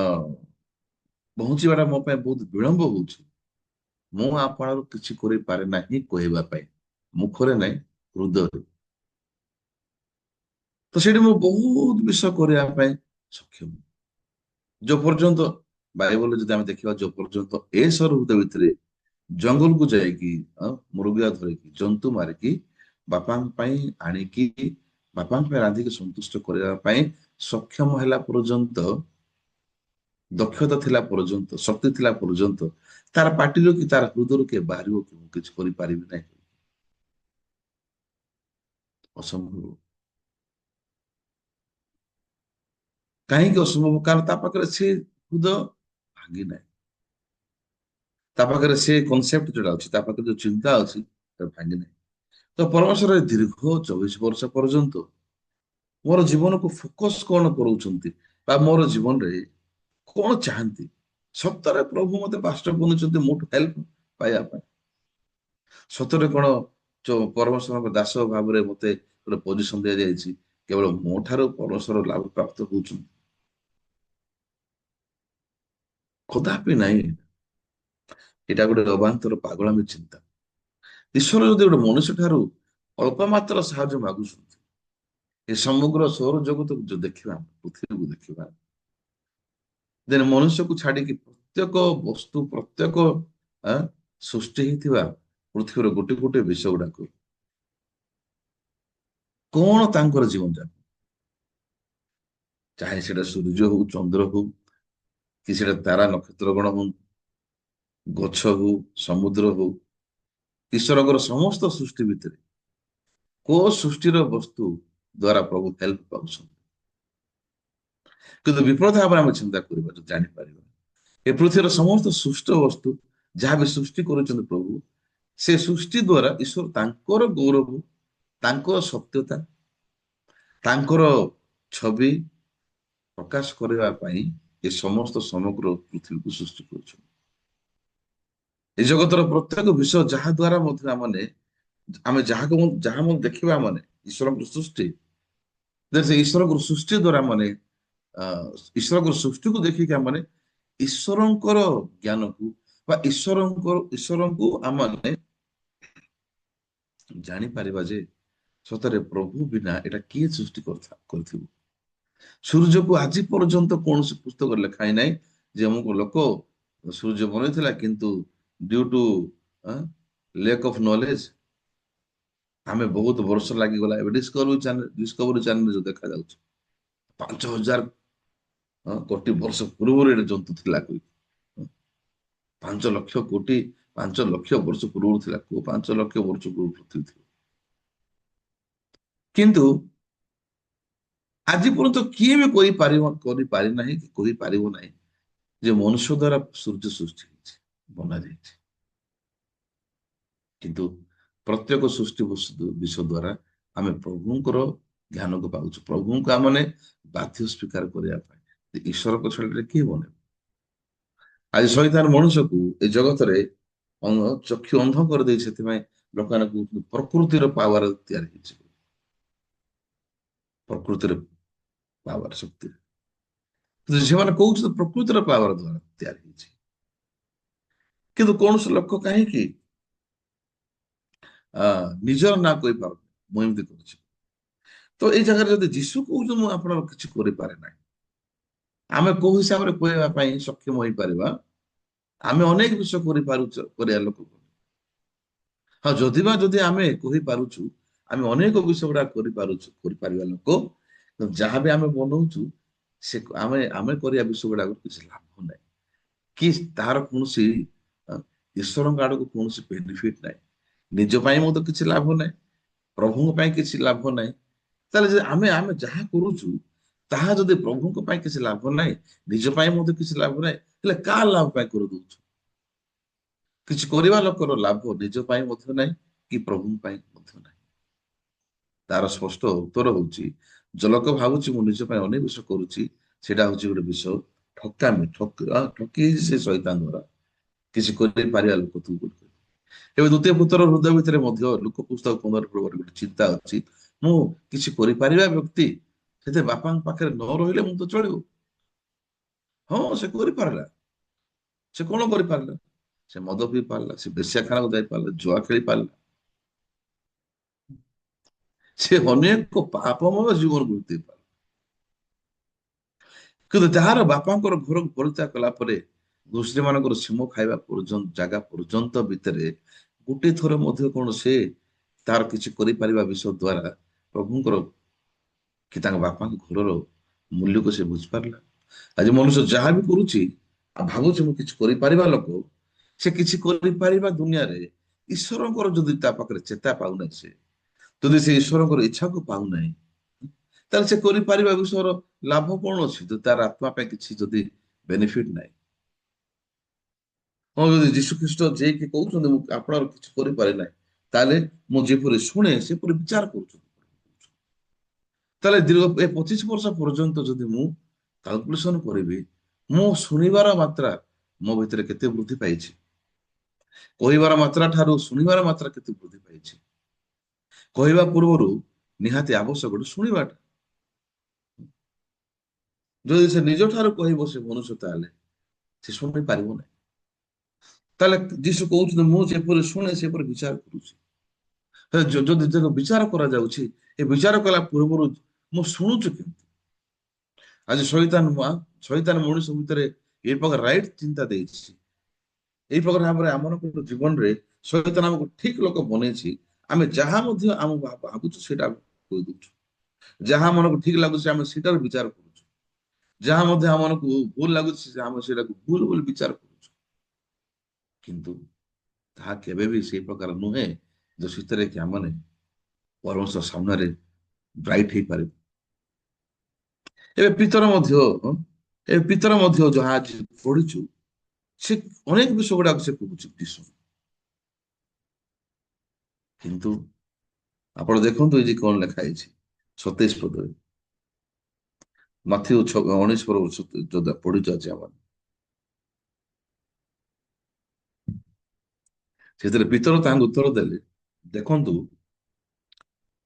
ପହଞ୍ଚିବାଟା ମୋ ପାଇଁ ବହୁତ ବିଳମ୍ବ ହଉଛି। ମୁଁ ଆପଣଙ୍କୁ କିଛି କରିପାରେ ନାହିଁ କହିବା ପାଇଁ, ମୁଖରେ ନାହିଁ, ହୃଦୟରେ। ତ ସେଠି ମୁଁ ବହୁତ ବିଷୟ କରିବା ପାଇଁ ସକ୍ଷମ। ଯୋଉ ପର୍ଯ୍ୟନ୍ତ ବାଇବଲରେ ଯଦି ଆମେ ଦେଖିବା, ଯୋଉ ପର୍ଯ୍ୟନ୍ତ ଏ ହୃଦୟ ଭିତରେ ଜଙ୍ଗଲକୁ ଯାଇକି ମୃଗା ଧରିକି, ଜନ୍ତୁ ମାରିକି, ବାପାଙ୍କ ପାଇଁ ଆଣିକି, ବାପାଙ୍କ ପାଇଁ ରାନ୍ଧିକି ସନ୍ତୁଷ୍ଟ କରିବା ପାଇଁ ସକ୍ଷମ ହେଲା ପର୍ଯ୍ୟନ୍ତ, ଦକ୍ଷତା ଥିଲା ପର୍ଯ୍ୟନ୍ତ, ଶକ୍ତି ଥିଲା ପର୍ଯ୍ୟନ୍ତ, ତାର ପାଟିରୁ କି ତାର ହୃଦୟରୁ କିଏ ବାହାରିବ କି ମୁଁ କିଛି କରିପାରିବି ନାହିଁ। ଅସମ୍ଭବ। କାହିଁକି ଅସମ୍ଭବ? କାରଣ ତା ପାଖରେ ସେ ହୃଦୟ ଭାଙ୍ଗି ନାହିଁ। ତା ପାଖରେ ସେ କନସେପ୍ଟ ଯୋଉଟା ଅଛି, ତା ପାଖରେ ଯୋଉ ଚିନ୍ତା ଅଛି, ସେଟା ଭାଙ୍ଗି ନାହିଁ। ତ ପରମେଶ୍ୱର ଦୀର୍ଘ 24 ବର୍ଷ ପର୍ଯ୍ୟନ୍ତ ମୋର ଜୀବନକୁ ଫୋକସ କଣ କରୁଛନ୍ତି, ବା ମୋର ଜୀବନରେ କଣ ଚାହାନ୍ତି। ସତରେ ପ୍ରଭୁ ମତେ ପାଷ୍ଟର ବନୁଛନ୍ତି ମୋଠୁ ହେଲ୍ପ ପାଇବା ପାଇଁ। ସତରେ କଣ ପରମେଶ୍ୱରଙ୍କ ଦାସ ଭାବରେ ମତେ ଗୋଟେ ପୋଜିସନ ଦିଆଯାଇଛି, କେବଳ ମୋ ଠାରୁ ପରମେଶ୍ୱର ଲାଭ ପ୍ରାପ୍ତ ହଉଛନ୍ତି? କଦାପି ନାହିଁ। ଏଇଟା ଗୋଟେ ଅବାନ୍ତର ପାଗଳାମୀ ଚିନ୍ତା। ଈଶ୍ୱର ଯଦି ଗୋଟେ ମନୁଷ୍ୟ ଠାରୁ ଅଳ୍ପ ମାତ୍ର ସାହାଯ୍ୟ ମାଗୁଛନ୍ତି, ଏ ସମଗ୍ର ସୌର ଜଗତକୁ ଯୋଉ ଦେଖିବା, ପୃଥିବୀକୁ ଦେଖିବା, ଦେନ ମନୁଷ୍ୟକୁ ଛାଡିକି ପ୍ରତ୍ୟେକ ବସ୍ତୁ, ପ୍ରତ୍ୟେକ ଆ, ସୃଷ୍ଟି ହେଇଥିବା ପୃଥିବୀର ଗୋଟେ ଗୋଟେ ବିଷୟ ଗୁଡାକ କଣ ତାଙ୍କର ଜୀବନ ଯାପନ, ଚାहे ସେଟା ସୂର୍ଯ୍ୟ ହଉ, ଚନ୍ଦ୍ର ହଉ, କି ସେଟା ତାରା ନକ୍ଷତ୍ର ଗଣ ହଉ, ଗଛ ହଉ, ସମୁଦ୍ର ହଉ, ଈଶ୍ୱରଙ୍କର ସମସ୍ତ ସୃଷ୍ଟି ଭିତରେ କୋଉ ସୃଷ୍ଟିର ବସ୍ତୁ ଦ୍ଵାରା ପ୍ରଭୁ ହେଲ୍ପ ପାଉଛନ୍ତି? କିନ୍ତୁ ବିପଦ ଭାବରେ ଆମେ ଚିନ୍ତା କରିବା, ଯଦି ଜାଣିପାରିବା ଏ ପୃଥିବୀର ସମସ୍ତ ସୃଷ୍ଟ ବସ୍ତୁ ଯାହା ବି ସୃଷ୍ଟି କରୁଛନ୍ତି ପ୍ରଭୁ, ସେ ସୃଷ୍ଟି ଦ୍ଵାରା ଈଶ୍ୱର ତାଙ୍କର ଗୌରବ, ତାଙ୍କର ସତ୍ୟତା, ତାଙ୍କର ଛବି ପ୍ରକାଶ କରିବା ପାଇଁ ଏ ସମସ୍ତ ସମଗ୍ର ପୃଥିବୀକୁ ସୃଷ୍ଟି କରୁଛନ୍ତି। ଏ ଜଗତର ପ୍ରତ୍ୟେକ ବିଷୟ ଯାହା ଦ୍ଵାରା ମଧ୍ୟ ଆମେ ଯାହା ମଧ୍ୟ ଦେଖିବା, ମାନେ ଈଶ୍ୱରଙ୍କ ସୃଷ୍ଟି, ସେ ଈଶ୍ୱରଙ୍କ ସୃଷ୍ଟି ଦ୍ଵାରା ଈଶ୍ୱରଙ୍କ ସୃଷ୍ଟିକୁ ଦେଖିକି ଆମେ ଈଶ୍ୱରଙ୍କର ଜ୍ଞାନକୁ ବା ଈଶ୍ୱରଙ୍କୁ ଆମେ ଜାଣିପାରିବା ଯେ ସତରେ ପ୍ରଭୁ ବିନା ଏଟା କିଏ ସୃଷ୍ଟି କରିଥିବ। ସୂର୍ଯ୍ୟକୁ ଆଜି ପର୍ଯ୍ୟନ୍ତ କୌଣସି ପୁସ୍ତକରେ ଲେଖା ହିଁ ନାହିଁ ଯେ ଅମୁକ ଲୋକ ସୂର୍ଯ୍ୟ ବନେଇଥିଲା, କିନ୍ତୁ due to lake of knowledge ଆମେ ବହୁତ ବର୍ଷ ଲାଗିଗଲା। ଏବେ ଡିସ୍କଭରି ଚ୍ୟାନେଲ ଯୋଉ ଦେଖାଯାଉଛି, 5000 କୋଟି ବର୍ଷ ପୂର୍ବରୁ ଏଟା ଜନ୍ତୁ ଥିଲା କହିକି, 5 ଲକ୍ଷ କୋଟି, 5 ଲକ୍ଷ ବର୍ଷ ପୂର୍ବରୁ ଥିଲା, 5 ଲକ୍ଷ ବର୍ଷ ପୂର୍ବରୁ ପୃଥିବୀ ଥିଲା। କିନ୍ତୁ ଆଜି ପର୍ଯ୍ୟନ୍ତ କିଏ ବି କରିପାରି ନାହିଁ କି କହିପାରିବ ନାହିଁ ଯେ ମନୁଷ୍ୟ ଦ୍ଵାରା ସୂର୍ଯ୍ୟ ସୃଷ୍ଟି ହେଇଛି, ବନାଯାଇଛି। କିନ୍ତୁ ପ୍ରତ୍ୟେକ ସୃଷ୍ଟି ବିଷୟ ଦ୍ଵାରା ଆମେ ପ୍ରଭୁଙ୍କର ଜ୍ଞାନକୁ ପାଉଛୁ। ପ୍ରଭୁଙ୍କୁ ଆମେ ବାଧ୍ୟ ସ୍ୱୀକାର କରିବା ପାଇଁ ଈଶ୍ୱରଙ୍କ ଛାଡ଼ିଲେ କିଏ ବନେଇବ? ଆଜି ଶୈତାନ ମନୁଷ୍ୟକୁ ଏ ଜଗତରେ ଚକ୍ଷୁ ଅନ୍ଧ କରିଦେଇ, ସେଥିପାଇଁ ଲୋକମାନେ କହୁଛନ୍ତି ପ୍ରକୃତିର ପାୱାର ତିଆରି ହେଇଛି, ପ୍ରକୃତିର ପାୱାର ଶକ୍ତି। କିନ୍ତୁ ସେମାନେ କହୁଛନ୍ତି ପ୍ରକୃତିର ପାୱାର ଦ୍ଵାରା ତିଆରି ହେଇଛି। କିନ୍ତୁ କୌଣସି ଲୋକ କାହିଁକି ନିଜର ନାଁ କହିପାରୁନି, ମୁଁ ଏମିତି କରୁଛି। ତ ଏଇ ଜାଗାରେ ଯଦି ଯୀଶୁ କହୁଛନ୍ତି ମୁଁ ଆପଣଙ୍କ କିଛି କରିପାରେ ନାହିଁ, ଆମେ କୋଉ ହିସାବରେ କହିବା ପାଇଁ ସକ୍ଷମ ହେଇପାରିବା? ଆମେ ଅନେକ ବିଷୟ କରିପାରୁଛୁ, କରିବା ଲୋକ। ହଁ, ଯଦି ଆମେ କହିପାରୁଛୁ, ଆମେ ଅନେକ ବିଷୟ ଗୁଡା କରିପାରିବା ଲୋକ, ଯାହାବି ଆମେ ବନଉଛୁ ସେ ଆମେ କରିବା ବିଷୟ ଗୁଡାକ କିଛି ଲାଭ ନାହିଁ, କି ତାହାର କୌଣସି ଈଶ୍ୱରଙ୍କ ଆଡକୁ କୌଣସି ବେନିଫିଟ ନାହିଁ। ନିଜ ପାଇଁ ମଧ୍ୟ କିଛି ଲାଭ ନାହିଁ, ପ୍ରଭୁଙ୍କ ପାଇଁ କିଛି ଲାଭ ନାହିଁ, ତାହେଲେ ଯଦି ଆମେ ଆମେ ଯାହା କରୁଛୁ ତାହା ଯଦି ପ୍ରଭୁଙ୍କ ପାଇଁ କିଛି ଲାଭ ନାହିଁ, ନିଜ ପାଇଁ ମଧ୍ୟ କିଛି ଲାଭ ନାହିଁ, ହେଲେ କାହା ଲାଭ ପାଇଁ କରିଦଉଛୁ? କିଛି କରିବା ଲୋକର ଲାଭ ନିଜ ପାଇଁ ମଧ୍ୟ ନାହିଁ କି ପ୍ରଭୁଙ୍କ ପାଇଁ ମଧ୍ୟ ନାହିଁ। ତାର ସ୍ପଷ୍ଟ ଉତ୍ତର ହଉଛି, ଯୋଉ ଲୋକ ଭାବୁଛି ମୁଁ ନିଜ ପାଇଁ ଅନେକ ବିଷୟ କରୁଛି, ସେଇଟା ହଉଛି ଗୋଟେ ବିଷୟ ଠକାମି। ଠକି ସେ ଶୈତାନ ଦ୍ୱାରା କିଛି କରିପାରିବା ଲୋକ ତୁ ବୋଲି କହିବେ। ଏବେ ଦ୍ୱିତୀୟ ପୁତ୍ର ହୃଦୟ ଭିତରେ ମଧ୍ୟ ଲୋକ ପୁସ୍ତକ 15 ଗୋଟେ ଚିନ୍ତା ଅଛି, ମୁଁ କିଛି କରିପାରିବା ବ୍ୟକ୍ତି, ସେଥିରେ ବାପାଙ୍କ ପାଖରେ ନ ରହିଲେ ମୁଁ ତ ଚଳିବ। ହଁ, ସେ କରିପାରିଲା। ସେ କଣ କରିପାରିଲା? ସେ ମଦ ପିଇ ପାରିଲା, ସେ ବେଶ୍ୟାଖାନାକୁ ଯାଇପାରିଲା, ଜୁଆ ଖେଳି ପାରିଲା, ସେ ଅନେକ ପାପମୟ ଜୀବନ ବିତେଇ ପାରିଲା। କିନ୍ତୁ ଯାହାର ବାପାଙ୍କର ଘରକୁ ପରିତ୍ୟାଗ କଲା ପରେ ଦୁଷ୍ରୀ ମାନଙ୍କର ସିମ ଖାଇବା ପର୍ଯ୍ୟନ୍ତ ଜାଗା ପର୍ଯ୍ୟନ୍ତ ଭିତରେ ଗୋଟେ ଥର ମଧ୍ୟ କଣ ସେ ତାର କିଛି କରିପାରିବା ବିଷୟ ଦ୍ଵାରା ପ୍ରଭୁଙ୍କର କି ତାଙ୍କ ବାପାଙ୍କ ଘରର ମୂଲ୍ୟକୁ ସେ ବୁଝିପାରିଲା? ଆଜି ମନୁଷ୍ୟ ଯାହା ବି କରୁଛି ଆଉ ଭାବୁଛି ମୁଁ କିଛି କରିପାରିବା ଲୋକ, ସେ କିଛି କରିପାରିବା ଦୁନିଆରେ ଈଶ୍ୱରଙ୍କର ଯଦି ତା ପାଖରେ ଚେତା ପାଉନାହିଁ, ସେ ଯଦି ସେ ଈଶ୍ୱରଙ୍କର ଇଚ୍ଛାକୁ ପାଉନାହିଁ, ତାହେଲେ ସେ କରିପାରିବା ବିଷୟର ଲାଭ କଣ ଅଛି ଯଦି ତାର ଆତ୍ମା ପାଇଁ କିଛି ଯଦି ବେନିଫିଟ ନାହିଁ? ହଁ, ଯଦି ଯୀଶୁ ଖ୍ରୀଷ୍ଟ ଯିଏକି କହୁଛନ୍ତି ମୁଁ ଆପଣଙ୍କର କିଛି କରିପାରେ ନାହିଁ, ତାହେଲେ ମୁଁ ଯେପରି ଶୁଣେ ସେପରି ବିଚାର କରୁଛନ୍ତି। ତାହେଲେ ଦୀର୍ଘ 25 ବର୍ଷ ପର୍ଯ୍ୟନ୍ତ ଯଦି ମୁଁ କାଲକୁଲେସନ କରିବି, ମୁଁ ଶୁଣିବାର ମାତ୍ରା ମୋ ଭିତରେ କେତେ ବୃଦ୍ଧି ପାଇଛି, କହିବାର ମାତ୍ରା ଠାରୁ ଶୁଣିବାର ମାତ୍ରା କେତେ ବୃଦ୍ଧି ପାଇଛି। କହିବା ପୂର୍ବରୁ ନିହାତି ଆବଶ୍ୟକ ଗୋଟେ ଶୁଣିବାଟା। ଯଦି ସେ ନିଜ ଠାରୁ କହିବ ସେ ମନୁଷ୍ୟ, ତାହେଲେ ସେ ଶୁଣି ପାରିବ ନାହିଁ। ତାହେଲେ ଯୀଶୁ କହୁଛନ୍ତି ମୁଁ ଯେପରି ଶୁଣେ ସେପରି ବିଚାର କରୁଛି। ଯଦି ତାକୁ ବିଚାର କରାଯାଉଛି, ଏ ବିଚାର କଲା ପୂର୍ବରୁ ମୁଁ ଶୁଣୁଛୁ କେମିତି? ଆଜି ଶୈତାନ ମଣିଷ ଭିତରେ ଏ ପ୍ରକାର ରାଇଟ ଚିନ୍ତା ଦେଇଛି, ଏଇ ପ୍ରକାର ଭାବରେ ଆମର ଜୀବନରେ ଶୈତାନ ଆମକୁ ଠିକ ଲୋକ ବନେଇଛି। ଆମେ ଯାହା ମଧ୍ୟ ଆମ ଭାବୁଛୁ ସେଇଟା କହିଦଉଛୁ, ଯାହା ମନକୁ ଠିକ ଲାଗୁଛି ଆମେ ସେଇଟାର ବିଚାର କରୁଛୁ, ଯାହା ମଧ୍ୟ ଆମମାନଙ୍କୁ ଭୁଲ ଲାଗୁଛି ଆମେ ସେଇଟାକୁ ଭୁଲ ବୋଲି ବିଚାର କରୁଛୁ। କିନ୍ତୁ ତାହା କେବେ ବି ସେଇ ପ୍ରକାର ନୁହେଁ ଯୋଉ ସେଥିରେ କି ଆମମାନେ ପରମେଶ୍ୱର ସାମ୍ନାରେ ବ୍ରାଇଟ୍ ହେଇପାରିବୁ। ଏବେ ପିତର ମଧ୍ୟ ଯାହା ଆଜି ପଢିଛୁ, ସେ ଅନେକ ବିଷୟ ଗୁଡାକ ସେ କହୁଛି ଯୀଶୁ। କିନ୍ତୁ ଆପଣ ଦେଖନ୍ତୁ ଏଇ ଯେ କଣ ଲେଖା ହେଇଛି 27 ପଦରେ, ମାଥିଉ 19 ପଦ ଯୋଉଟା ପଢିଛୁ ଅଛି ଆମର, ସେଥିରେ ପିତର ତାଙ୍କୁ ଉତ୍ତର ଦେଲେ, ଦେଖନ୍ତୁ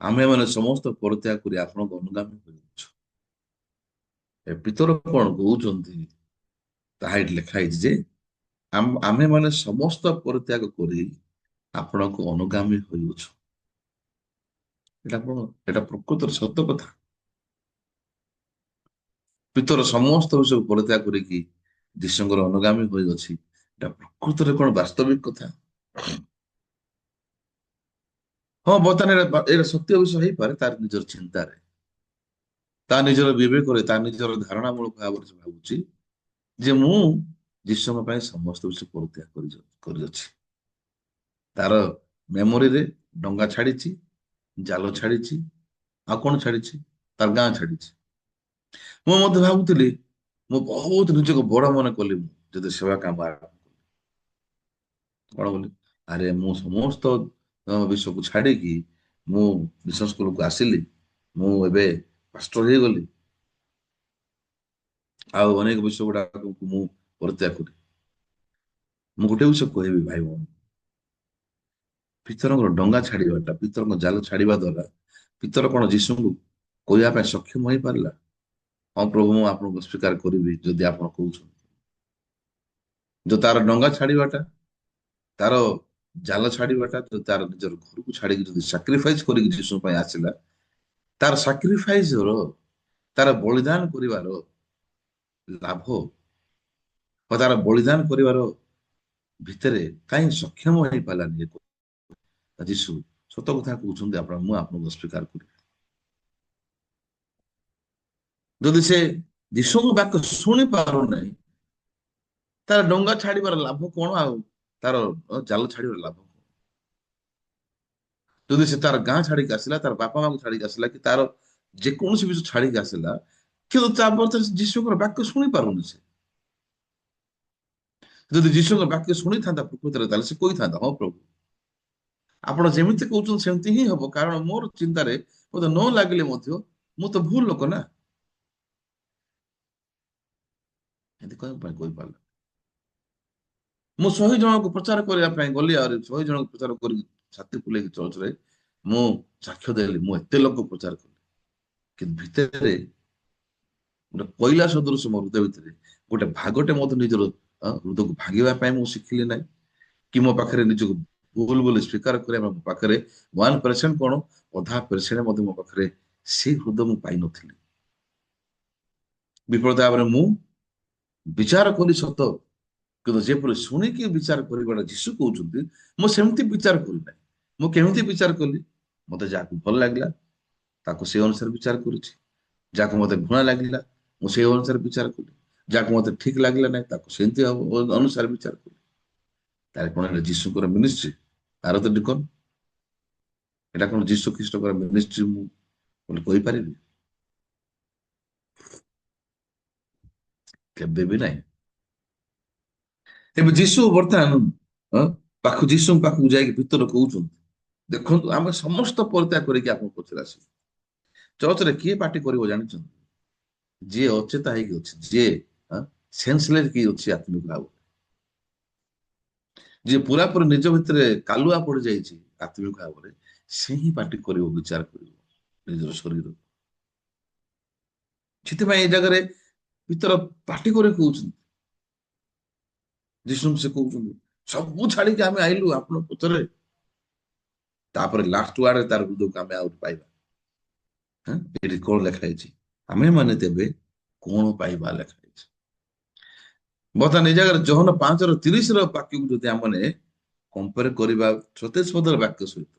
ଆମେମାନେ ସମସ୍ତ ପରିତ୍ୟାଗ କରି ଆପଣଙ୍କ ଅନୁଗାମୀ ହୋଇଅଛୁ। ଏ ପିତର କଣ କହୁଛନ୍ତି ତାହା ଏଠି ଲେଖା ହେଇଛି ଯେ ଆମେମାନେ ସମସ୍ତ ପରିତ୍ୟାଗ କରି ଆପଣଙ୍କ ଅନୁଗାମୀ ହୋଇଅଛୁ। ଏଟା ପ୍ରକୃତରେ ସତ କଥା। ପିତର ସମସ୍ତ ବିଷୟକୁ ପରିତ୍ୟାଗ କରିକି ଯୀଶୁଙ୍କର ଅନୁଗାମୀ ହୋଇଅଛି, ଏଟା ପ୍ରକୃତରେ କଣ ବାସ୍ତବିକ କଥା? ହଁ, ବର୍ତ୍ତମାନ ଏଇଟା ସତ୍ୟ ବିଷୟ ହେଇପାରେ ତାର ନିଜର ଚିନ୍ତାରେ, ତା ନିଜର ବିବେକରେ, ତା ନିଜର ଧାରଣା ମୂଳକ ଭାବରେ ସେ ଭାବୁଛି ଯେ ମୁଁ ଯୀଶୁଙ୍କ ପାଇଁ ସମସ୍ତ ବିଷୟ ପରିତ୍ୟାଗ କରିଅଛି। ତାର ମେମୋରିରେ ଡଙ୍ଗା ଛାଡିଛି, ଜାଲ ଛାଡିଛି, ଆଉ କଣ ଛାଡିଛି? ତାର ଗାଁ ଛାଡିଛି। ମୁଁ ମଧ୍ୟ ଭାବୁଥିଲି ମୁଁ ବହୁତ ନିଜକୁ ବଡ ମନେ କଲି, ମୁଁ ଯଦି ସେବା କାମ ଆରମ୍ଭ କଲି କଣ ବୋଲି, ଆରେ ମୁଁ ସମସ୍ତ ବିଷୟକୁ ଛାଡିକି ମୁଁ ମିଶନ ସ୍କୁଲକୁ ଆସିଲି, ମୁଁ ଏବେ ପାଷ୍ଟର ହେଇଗଲି, ଆଉ ଅନେକ ବିଷୟ ଗୁଡାକୁ ମୁଁ ପରିତ୍ୟାଗ କଲି। ମୁଁ ଗୋଟେ ବିଷୟ କହିବି ଭାଇ ଭଉଣୀ, ପିତରଙ୍କର ଡଙ୍ଗା ଛାଡିବାଟା, ପିତରଙ୍କ ଜାଲ ଛାଡିବା ଦ୍ୱାରା ପିତର କଣ ଯୀଶୁଙ୍କୁ କହିବା ପାଇଁ ସକ୍ଷମ ହେଇପାରିଲା, ହଁ ପ୍ରଭୁ ମୁଁ ଆପଣଙ୍କୁ ସ୍ୱୀକାର କରିବି ଯଦି ଆପଣ କହୁଛନ୍ତି। ଯୋଉ ତାର ଡଙ୍ଗା ଛାଡିବାଟା, ତାର ଜାଲ ଛାଡିବାଟା, ତାର ନିଜର ଘରକୁ ଛାଡିକି ଯଦି ସାକ୍ରିଫାଇସ କରିକି ଯୀଶୁ ପାଇଁ ଆସିଲା, ତାର ସାକ୍ରିଫାଇସ ତାର ବଳିଦାନ କରିବାର ଲାଭ ବା ତାର ବଳିଦାନ କରିବାର ଭିତରେ କାହିଁ ସକ୍ଷମ ହେଇପାରିଲାନି? ଯୀଶୁ ସତ କଥା କହୁଛନ୍ତି, ମୁଁ ଆପଣଙ୍କୁ ସ୍ୱୀକାର କରିବି। ଯଦି ସେ ଯୀଶୁଙ୍କ ବାକ୍ୟ ଶୁଣି ପାରୁନାହିଁ, ତାର ଡଙ୍ଗା ଛାଡିବାର ଲାଭ କଣ, ଆଉ ତାର ଜାଲ ଛାଡିବାର ଲାଭ କଣ? ଯଦି ସେ ତାର ଗାଁ ଛାଡିକି ଆସିଲା, ତାର ବାପା ମାଙ୍କୁ ଛାଡିକି ଆସିଲା, କି ତାର ଯେକୌଣସି ବିଷୟ ଛାଡିକି ଆସିଲା, କିନ୍ତୁ ତାପରେ ଯୀଶୁଙ୍କର ବାକ୍ୟ ଶୁଣି ପାରୁନି ସେ। ଯଦି ଯୀଶୁଙ୍କ ବାକ୍ୟ ଶୁଣିଥାନ୍ତା ପ୍ରକୃତରେ, ତାହେଲେ ସେ କହିଥାନ୍ତା, ହଁ ପ୍ରଭୁ ଆପଣ ଯେମିତି କହୁଛନ୍ତି ସେମିତି ହିଁ ହବ, କାରଣ ମୋର ଚିନ୍ତାରେ ମତେ ନ ଲାଗିଲେ ମଧ୍ୟ ମୁଁ ତ ଭୁଲ ଲୋକ ନା। ଏମିତି କହିପାରିଲା। ମୁଁ 100 ଜଣଙ୍କୁ ପ୍ରଚାର କରିବା ପାଇଁ ଗଲି, ଆହୁରି 100 ଜଣଙ୍କୁ ପ୍ରଚାର କରିକି ଛାତି ଫୁଲେଇକି ଚର୍ଚ୍ଚରେ ମୁଁ ସାକ୍ଷ୍ୟ ଦେଲି, ମୁଁ ଏତେ ଲୋକ ପ୍ରଚାର କଲି, କିନ୍ତୁ ଭିତରେ ଗୋଟେ କୋଇଲା ସଦୃଶ ମୋ ହୃଦୟ ଭିତରେ ଗୋଟେ ଭାଗଟେ ମଧ୍ୟ ନିଜର ହୃଦୟକୁ ଭାଙ୍ଗିବା ପାଇଁ ମୁଁ ଶିଖିଲି ନାହିଁ, କି ମୋ ପାଖରେ ନିଜକୁ ଭୁଲ ବୋଲି ସ୍ୱୀକାର କରିବା। ମୋ ପାଖରେ 1% କଣ, 0.5% ମଧ୍ୟ ମୋ ପାଖରେ ସେଇ ହୃଦୟ ମୁଁ ପାଇନଥିଲି। ବିଫଳ ଭାବରେ ମୁଁ ବିଚାର କଲି ସତ, କିନ୍ତୁ ଯେପରି ଶୁଣିକି ବିଚାର କରିବାଟା ଯୀଶୁ କହୁଛନ୍ତି, ମୁଁ ସେମିତି ବିଚାର କରିନାହିଁ। ମୁଁ କେମିତି ବିଚାର କଲି? ମତେ ଯାହାକୁ ଭଲ ଲାଗିଲା ତାକୁ ସେଇ ଅନୁସାରେ ବିଚାର କରୁଛି, ଯାହାକୁ ମତେ ଘୃଣା ଲାଗିଲା ମୁଁ ସେଇ ଅନୁସାରେ ବିଚାର କଲି, ଯାହାକୁ ମତେ ଠିକ ଲାଗିଲା ନାହିଁ ତାକୁ ସେମିତି ଅନୁସାରେ ବିଚାର କଲି। ତାହେଲେ କଣ ହେଲା? ଯୀଶୁଙ୍କର ମିନିଷ୍ଟ୍ରି ତାର ତ ଡିକନ। ଏଟା କଣ ଯୀଶୁ ଖ୍ରୀଷ୍ଟଙ୍କର ମିନିଷ୍ଟ୍ରି ମୁଁ ବୋଲି କହିପାରିବି? କେବେ ବି ନାହିଁ। ଏବେ ଯୀଶୁ ବର୍ତ୍ତମାନ ଯୀଶୁଙ୍କ ପାଖକୁ ଯାଇକି ଭିତରେ କହୁଛନ୍ତି, ଦେଖନ୍ତୁ ଆମେ ସମସ୍ତ ପରିତ୍ୟାଗ କରିକି ଆପଣଙ୍କ ପଛରେ ଆସିବୁ। ଚର୍ଚ୍ଚରେ କିଏ ପାର୍ଟି କରିବ ଜାଣିଛନ୍ତି? ଯିଏ ଅଚେତା ହେଇକି ଅଛି, ଯିଏ ସେନ୍ସଲେସ୍ କି ଅଛି ଆତ୍ମିକ ଭାବରେ, ଯିଏ ପୁରାପୁରି ନିଜ ଭିତରେ କାଲୁଆ ପଡିଯାଇଛି ଆତ୍ମିକ ଭାବରେ, ସେ ହିଁ ପାର୍ଟି କରିବ, ବିଚାର କରିବ ନିଜର ଶରୀର। ସେଥିପାଇଁ ଏ ଜାଗାରେ ଭିତର ପାର୍ଟି କରି କହୁଛନ୍ତି, ଯୀଶୁ ସେ କହୁଛନ୍ତି ସବୁ ଛାଡିକି ଆମେ ଆଇଲୁ ଆପଣଙ୍କ ପଛରେ। ତାପରେ ଲାଷ୍ଟ ୱାର୍ଡରେ ତାର ହୃଦୟକୁ ଆମେ ଆହୁରି ପାଇବା। ଏଠି କଣ ଲେଖା ହେଇଛି? ଆମେ ମାନେ ତେବେ କଣ ପାଇବା ଲେଖା ହେଇଛି। ବର୍ତ୍ତମାନ ଏ ଜାଗାରେ ଜହନ 5:30 ବାକ୍ୟକୁ ଯଦି ଆମେ କମ୍ପେୟାର କରିବା ସତେଜ ପଦର ବାକ୍ୟ ସହିତ,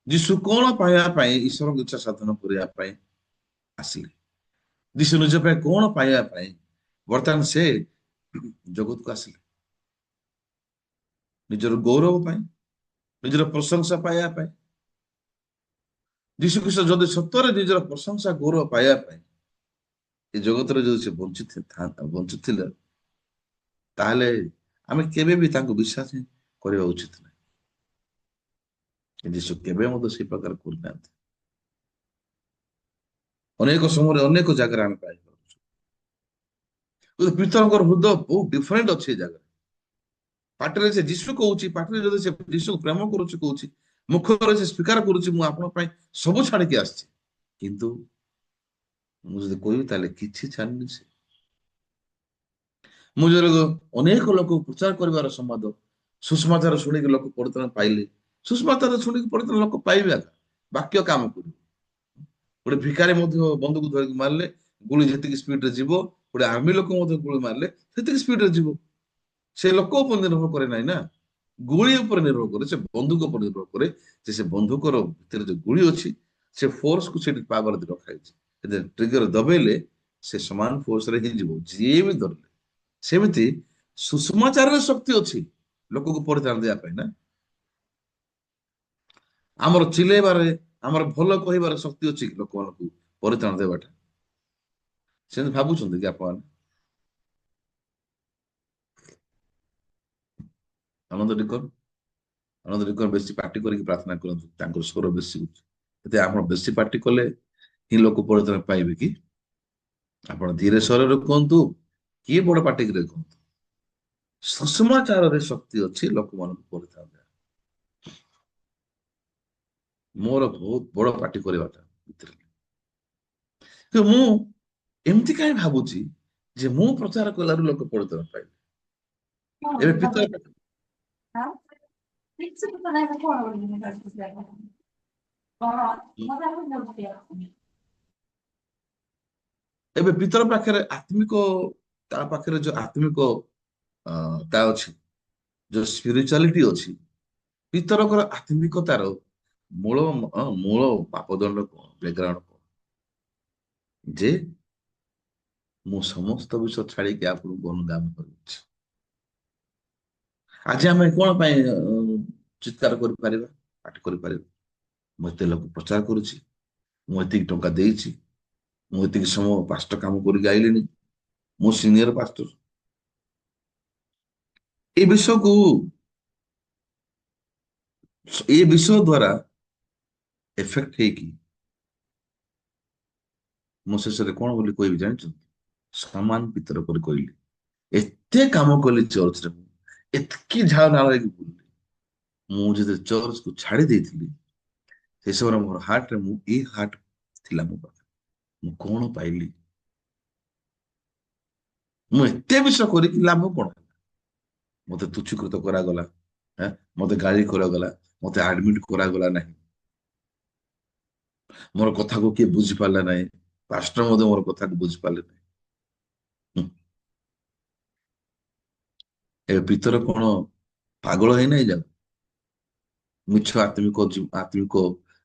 ଯୀଶୁ କଣ ପାଇବା ପାଇଁ ଈଶ୍ୱରଙ୍କ ଇଚ୍ଛା ସାଧନ କରିବା ପାଇଁ ଆସିଲେ? ଯୀଶୁ ନିଜ ପାଇଁ କଣ ପାଇବା ପାଇଁ ବର୍ତ୍ତମାନ ସେ ଜଗତକୁ ଆସିଲେ? ନିଜର ଗୌରବ ପାଇଁ, ନିଜର ପ୍ରଶଂସା ପାଇବା ପାଇଁ। ଯୀଶୁ ଖ୍ରୀଷ୍ଟ ଯଦି ସତରେ ନିଜର ପ୍ରଶଂସା ଗୌରବ ପାଇବା ପାଇଁ ଏ ଜଗତରେ ଯଦି ସେ ବଞ୍ଚୁଥିଲେ, ତାହେଲେ ଆମେ କେବେ ବି ତାଙ୍କୁ ବିଶ୍ୱାସ ହିଁ କରିବା ଉଚିତ ନାହିଁ। ଯୀଶୁ କେବେ ମଧ୍ୟ ସେଇ ପ୍ରକାର କରିନାହାନ୍ତି। ଅନେକ ସମୟରେ ଅନେକ ଜାଗାରେ ଆମେ ପାଇପାରୁଛୁ, କିନ୍ତୁ ପିତରଙ୍କର ହୃଦୟ ବହୁତ ଡିଫରେଣ୍ଟ ଅଛି ଏ ଜାଗାରେ। ପାଟିରେ ସେ ଯୀଶୁ କହୁଛି, ପାଟିରେ ଯଦି ସେ ଯୀଶୁକୁ ପ୍ରେମ କରୁଛି କହୁଛି, ମୁଖରେ ସେ ସ୍ୱୀକାର କରୁଛି ମୁଁ ଆପଣଙ୍କ ପାଇଁ ସବୁ ଛାଡିକି ଆସିଛି, କିନ୍ତୁ ମୁଁ ଯଦି କହିବି ତାହେଲେ କିଛି ଛାଡିନି ସେ। ମୁଁ ଯଦି ଅନେକ ଲୋକ ପ୍ରଚାର କରିବାର ସମ୍ବାଦ, ସୁସମାଚାର ଶୁଣିକି ଲୋକ ପରିତ୍ରାଣ ପାଇଲେ, ସୁସମାଚାର ଶୁଣିକି ପରିତ୍ରାଣ ଲୋକ ପାଇବେ ଆକା, ବାକ୍ୟ କାମ କରିବ। ଗୋଟେ ଭିକାରୀ ମଧ୍ୟ ବନ୍ଧୁକୁ ଧରିକି ମାରିଲେ ଗୁଳି ଯେତିକି ସ୍ପିଡରେ ଯିବ, ଗୋଟେ ଆର୍ମି ଲୋକ ମଧ୍ୟ ଗୁଳି ମାରିଲେ ସେତିକି ସ୍ପିଡରେ ଯିବ। ସେ ଲୋକ ଉପରେ ନିର୍ଭର କରେ ନାହିଁ ନା, ଗୁଳି ଉପରେ ନିର୍ଭର କରେ, ସେ ବନ୍ଧୁକ ଉପରେ ନିର୍ଭର କରେ, ଯେ ସେ ବନ୍ଧୁକର ଭିତରେ ଯୋଉ ଗୁଳି ଅଛି ସେ ଫୋର୍ସକୁ ସେଠି ପାୱାର ରଖାଯାଇଛି। ଟ୍ରିଗର ଦବେଇଲେ ସେ ସମାନ ଫୋର୍ସରେ ହିଁ ଯିବ, ଯିଏ ବି ଧରିଲେ। ସେମିତି ସୁସମାଚାରରେ ଶକ୍ତି ଅଛି ଲୋକକୁ ପରିତ୍ରାଣ ଦେବା ପାଇଁ ନା। ଆମର ଚିଲେଇବାରେ, ଆମର ଭଲ କହିବାର ଶକ୍ତି ଅଛି ଲୋକମାନଙ୍କୁ ପରିତ୍ରାଣ ଦେବାଟା। ସେମିତି ଭାବୁଛନ୍ତି କି ଆପଣ? ଆନନ୍ଦ ଡିକର ବେଶୀ ପାର୍ଟି କରିକି ପ୍ରାର୍ଥନା କରନ୍ତୁ, ତାଙ୍କର ସ୍ୱର ବେଶୀ ଉଚ୍ଚ। ଯଦି ଆପଣ ବେଶୀ ପାର୍ଟି କଲେ ହିଁ ଲୋକ ପରିତ୍ରାଣ ପାଇବେ କି? ଆପଣ ଧୀରେ ସ୍ୱରରେ କୁହନ୍ତୁ, କିଏ ବଡ ପାଟିରେ କୁହନ୍ତୁ, ସୁସମାଚାରରେ ଶକ୍ତି ଅଛି ଲୋକମାନଙ୍କୁ ପରିତ୍ରାଣ ଦେବା। ମୋର ବହୁତ ବଡ ପାର୍ଟି କରିବାଟା ଭିତରେ, କିନ୍ତୁ ମୁଁ ଏମିତି କାହିଁ ଭାବୁଛି ଯେ ମୁଁ ପ୍ରଚାର କଲାରୁ ଲୋକ ପରିତ୍ରାଣ ପାଇବେ। ଏବେ ପିତର ଏବେ ପିତର ପାଖରେ ଆତ୍ମିକ, ତା ପାଖରେ ଯୋଉ ଆତ୍ମିକ ତା ଅଛି, ଯୋଉ ସ୍ପିରିଚୁଆଲିଟି ଅଛି, ପିତରଙ୍କର ଆତ୍ମିକତାର ମୂଳ ମୂଳ ମାପଦଣ୍ଡ କଣ, ବ୍ୟାକଗ୍ରାଉଣ୍ଡ କଣ? ଯେ ମୁଁ ସମସ୍ତ ବିଷୟ ଛାଡିକି ଆପଣଙ୍କୁ ଅନୁଗାମୀ କରୁଛି। ଆଜି ଆମେ କଣ ପାଇଁ ଚିତ୍କାର କରିପାରିବା, ପାଠ କରିପାରିବା? ମୁଁ ଏତେ ଲୋକ ପ୍ରଚାର କରୁଛି, ମୁଁ ଏତିକି ଟଙ୍କା ଦେଇଛି, ମୁଁ ଏତିକି ସମୟ ପାଷ୍ଟର କାମ କରିକି ଆଇଲିଣି, ମୁଁ ସିନିୟର ପାଷ୍ଟର। ଏ ବିଷୟକୁ ଏ ବିଷୟ ଦ୍ୱାରା ଏଫେକ୍ଟ ହେଇକି ମୁଁ ଶେଷରେ କଣ ବୋଲି କହିବି ଜାଣିଛନ୍ତି? ସମାନ ପିତର କରି କହିଲି, ଏତେ କାମ କଲି ଚର୍ଚ୍ଚରେ, ମୁଁ ଏତିକି ଝାଳ ନାଳ ହେଇକି ବୁଲିଲି। ମୁଁ ଯେତେବେଳେ ଚର୍ଚ୍ଚକୁ ଛାଡି ଦେଇଥିଲି ସେ ସମୟରେ ମୋର ହାର୍ଟରେ ମୁଁ ଏ ହାର୍ଟ ଥିଲା ମୋ ପାଖରେ, ମୁଁ କଣ ପାଇଲି? ମୁଁ ଏତେ ବିଷୟ କରିକି ଲାଭ କଣ? ମତେ ତୁଚ୍ଛୀକୃତ କରାଗଲା, ମତେ ଗାଳି କରାଗଲା, ମତେ ଆଡମିଟ କରାଗଲା ନାହିଁ, ମୋର କଥାକୁ କିଏ ବୁଝିପାରିଲା ନାହିଁ, ପାଷ୍ଟର ମଧ୍ୟ ମୋର କଥାକୁ ବୁଝିପାରିଲେ ନାହିଁ। ଏବେ ପିତର କଣ ପାଗଳ ହେଇନାହିଁ? ଯାଉ ମିଛ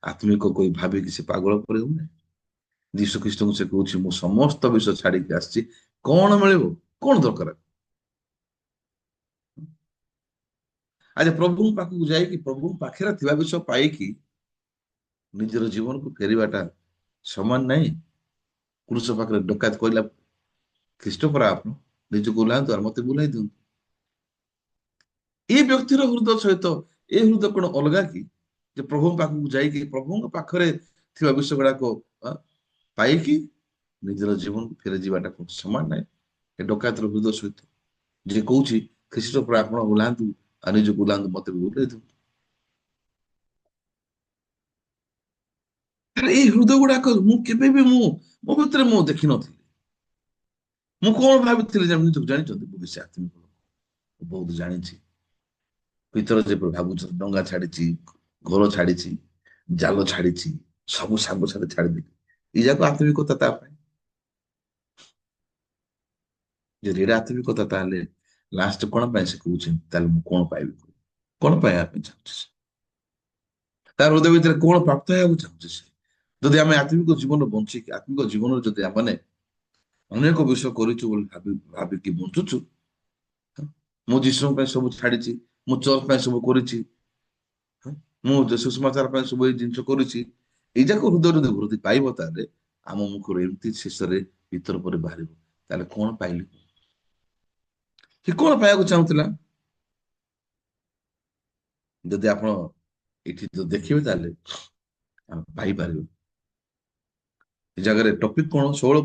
ଆତ୍ମିକ କହି ଭାବିକି ସେ ପାଗଳ ପରି ହଉନାହିଁ। ଯୀଶୁ ଖ୍ରୀଷ୍ଟଙ୍କୁ ସେ କହୁଛି, ମୁଁ ସମସ୍ତ ବିଷୟ ଛାଡିକି ଆସିଛି, କଣ ମିଳିବ, କଣ ଦରକାର? ଆଜି ପ୍ରଭୁଙ୍କ ପାଖକୁ ଯାଇକି ପ୍ରଭୁଙ୍କ ପାଖରେ ଥିବା ବିଷୟ ପାଇକି ନିଜର ଜୀବନକୁ ଫେରିବାଟା ସମାନ ନାହିଁ। ପୁରୁଷ ପାଖରେ ଡକାୟତ କହିଲା, ଖ୍ରୀଷ୍ଟ ପରା ଆପଣ, ନିଜକୁ ଓହ୍ଲାନ୍ତୁ ଆଉ ମତେ ବୁଲାଇ ଦିଅନ୍ତୁ। ଏ ବ୍ୟକ୍ତିର ହୃଦୟ ସହିତ ଏ ହୃଦୟ କଣ ଅଲଗା କି? ଯେ ପ୍ରଭୁଙ୍କ ପାଖକୁ ଯାଇକି ପ୍ରଭୁଙ୍କ ପାଖରେ ଥିବା ବିଷୟ ଗୁଡାକ ପାଇକି ନିଜର ଜୀବନକୁ ଫେରି ଯିବାଟା କଣ ସମାନ ନାହିଁ? ଏ ଡକାୟତର ହୃଦୟ ସହିତ ଯିଏ କହୁଛି, ଖ୍ରୀଷ୍ଟ ପରା ଆପଣ ଓହ୍ଲାନ୍ତୁ ଆଉ ନିଜକୁ ଓହ୍ଲାନ୍ତୁ, ମତେ ବୁଲାଇ ଦିଅନ୍ତୁ। ଏଇ ହୃଦୟ ଗୁଡାକ ମୁଁ କେବେ ବି ମୋ ଭିତରେ ମୁଁ ଦେଖିନଥିଲି। ମୁଁ କଣ ଭାବିଥିଲି ଯେ ନିଜକୁ ଜାଣିଛନ୍ତି? ମୁଁ ବେଶୀ ଆତ୍ମିକ ଲୋକ, ବହୁତ ଜାଣିଛି। ଭିତରେ ଯେପରି ଭାବୁଛନ୍ତି, ଡଙ୍ଗା ଛାଡିଛି, ଘର ଛାଡିଛି, ଜାଲ ଛାଡିଛି, ସବୁ ସାଙ୍ଗସାଥି ଛାଡିଦେଲି, ଏଇ ଯାକ ଆତ୍ମିକତା ତା ପାଇଁ। ଯଦି ଏଇଟା ଆତ୍ମିକତା, ତାହେଲେ ଲାଷ୍ଟ କଣ ପାଇଁ ସେ କହୁଛନ୍ତି? ତାହେଲେ ମୁଁ କଣ ପାଇବି, କଣ ପାଇବା ପାଇଁ ଚାହୁଁଛି ସେ? ତାର ହୃଦୟ ଭିତରେ କଣ ପ୍ରାପ୍ତ ହେବାକୁ ଚାହୁଁଛି ସେ? ଯଦି ଆମେ ଆତ୍ମିକ ଜୀବନ ବଞ୍ଚିକି, ଆତ୍ମିକ ଜୀବନରେ ଯଦି ଆମେ ଅନେକ ବିଷୟ କରିଛୁ ବୋଲି ଭାବିକି ବଞ୍ଚୁଛୁ, ମୁଁ ଯୀଶୁଙ୍କ ପାଇଁ ସବୁ ଛାଡିଛି, ମୁଁ ଚର୍ଚ୍ଚ ପାଇଁ ସବୁ କରିଛି, ମୁଁ ସୁଷମାଚାର ପାଇଁ ସବୁ ଏଇ ଜିନିଷ କରୁଛି, ଏଇ ଯାକ ହୃଦୟ ଯଦି ବୃଦ୍ଧି ପାଇବ, ତାହେଲେ ଆମ ମୁଖରୁ ଏମିତି ଶେଷରେ ଭିତର ପରେ ବାହାରିବ, ତାହେଲେ କଣ ପାଇଲି? ସେ କଣ ପାଇବାକୁ ଚାହୁଁଥିଲା? ଯଦି ଆପଣ ଏଠି ଦେଖିବେ, ତାହେଲେ ଆମେ ପାଇପାରିବୁ। ଏ ଜାଗାରେ ଟପିକ କଣ? 16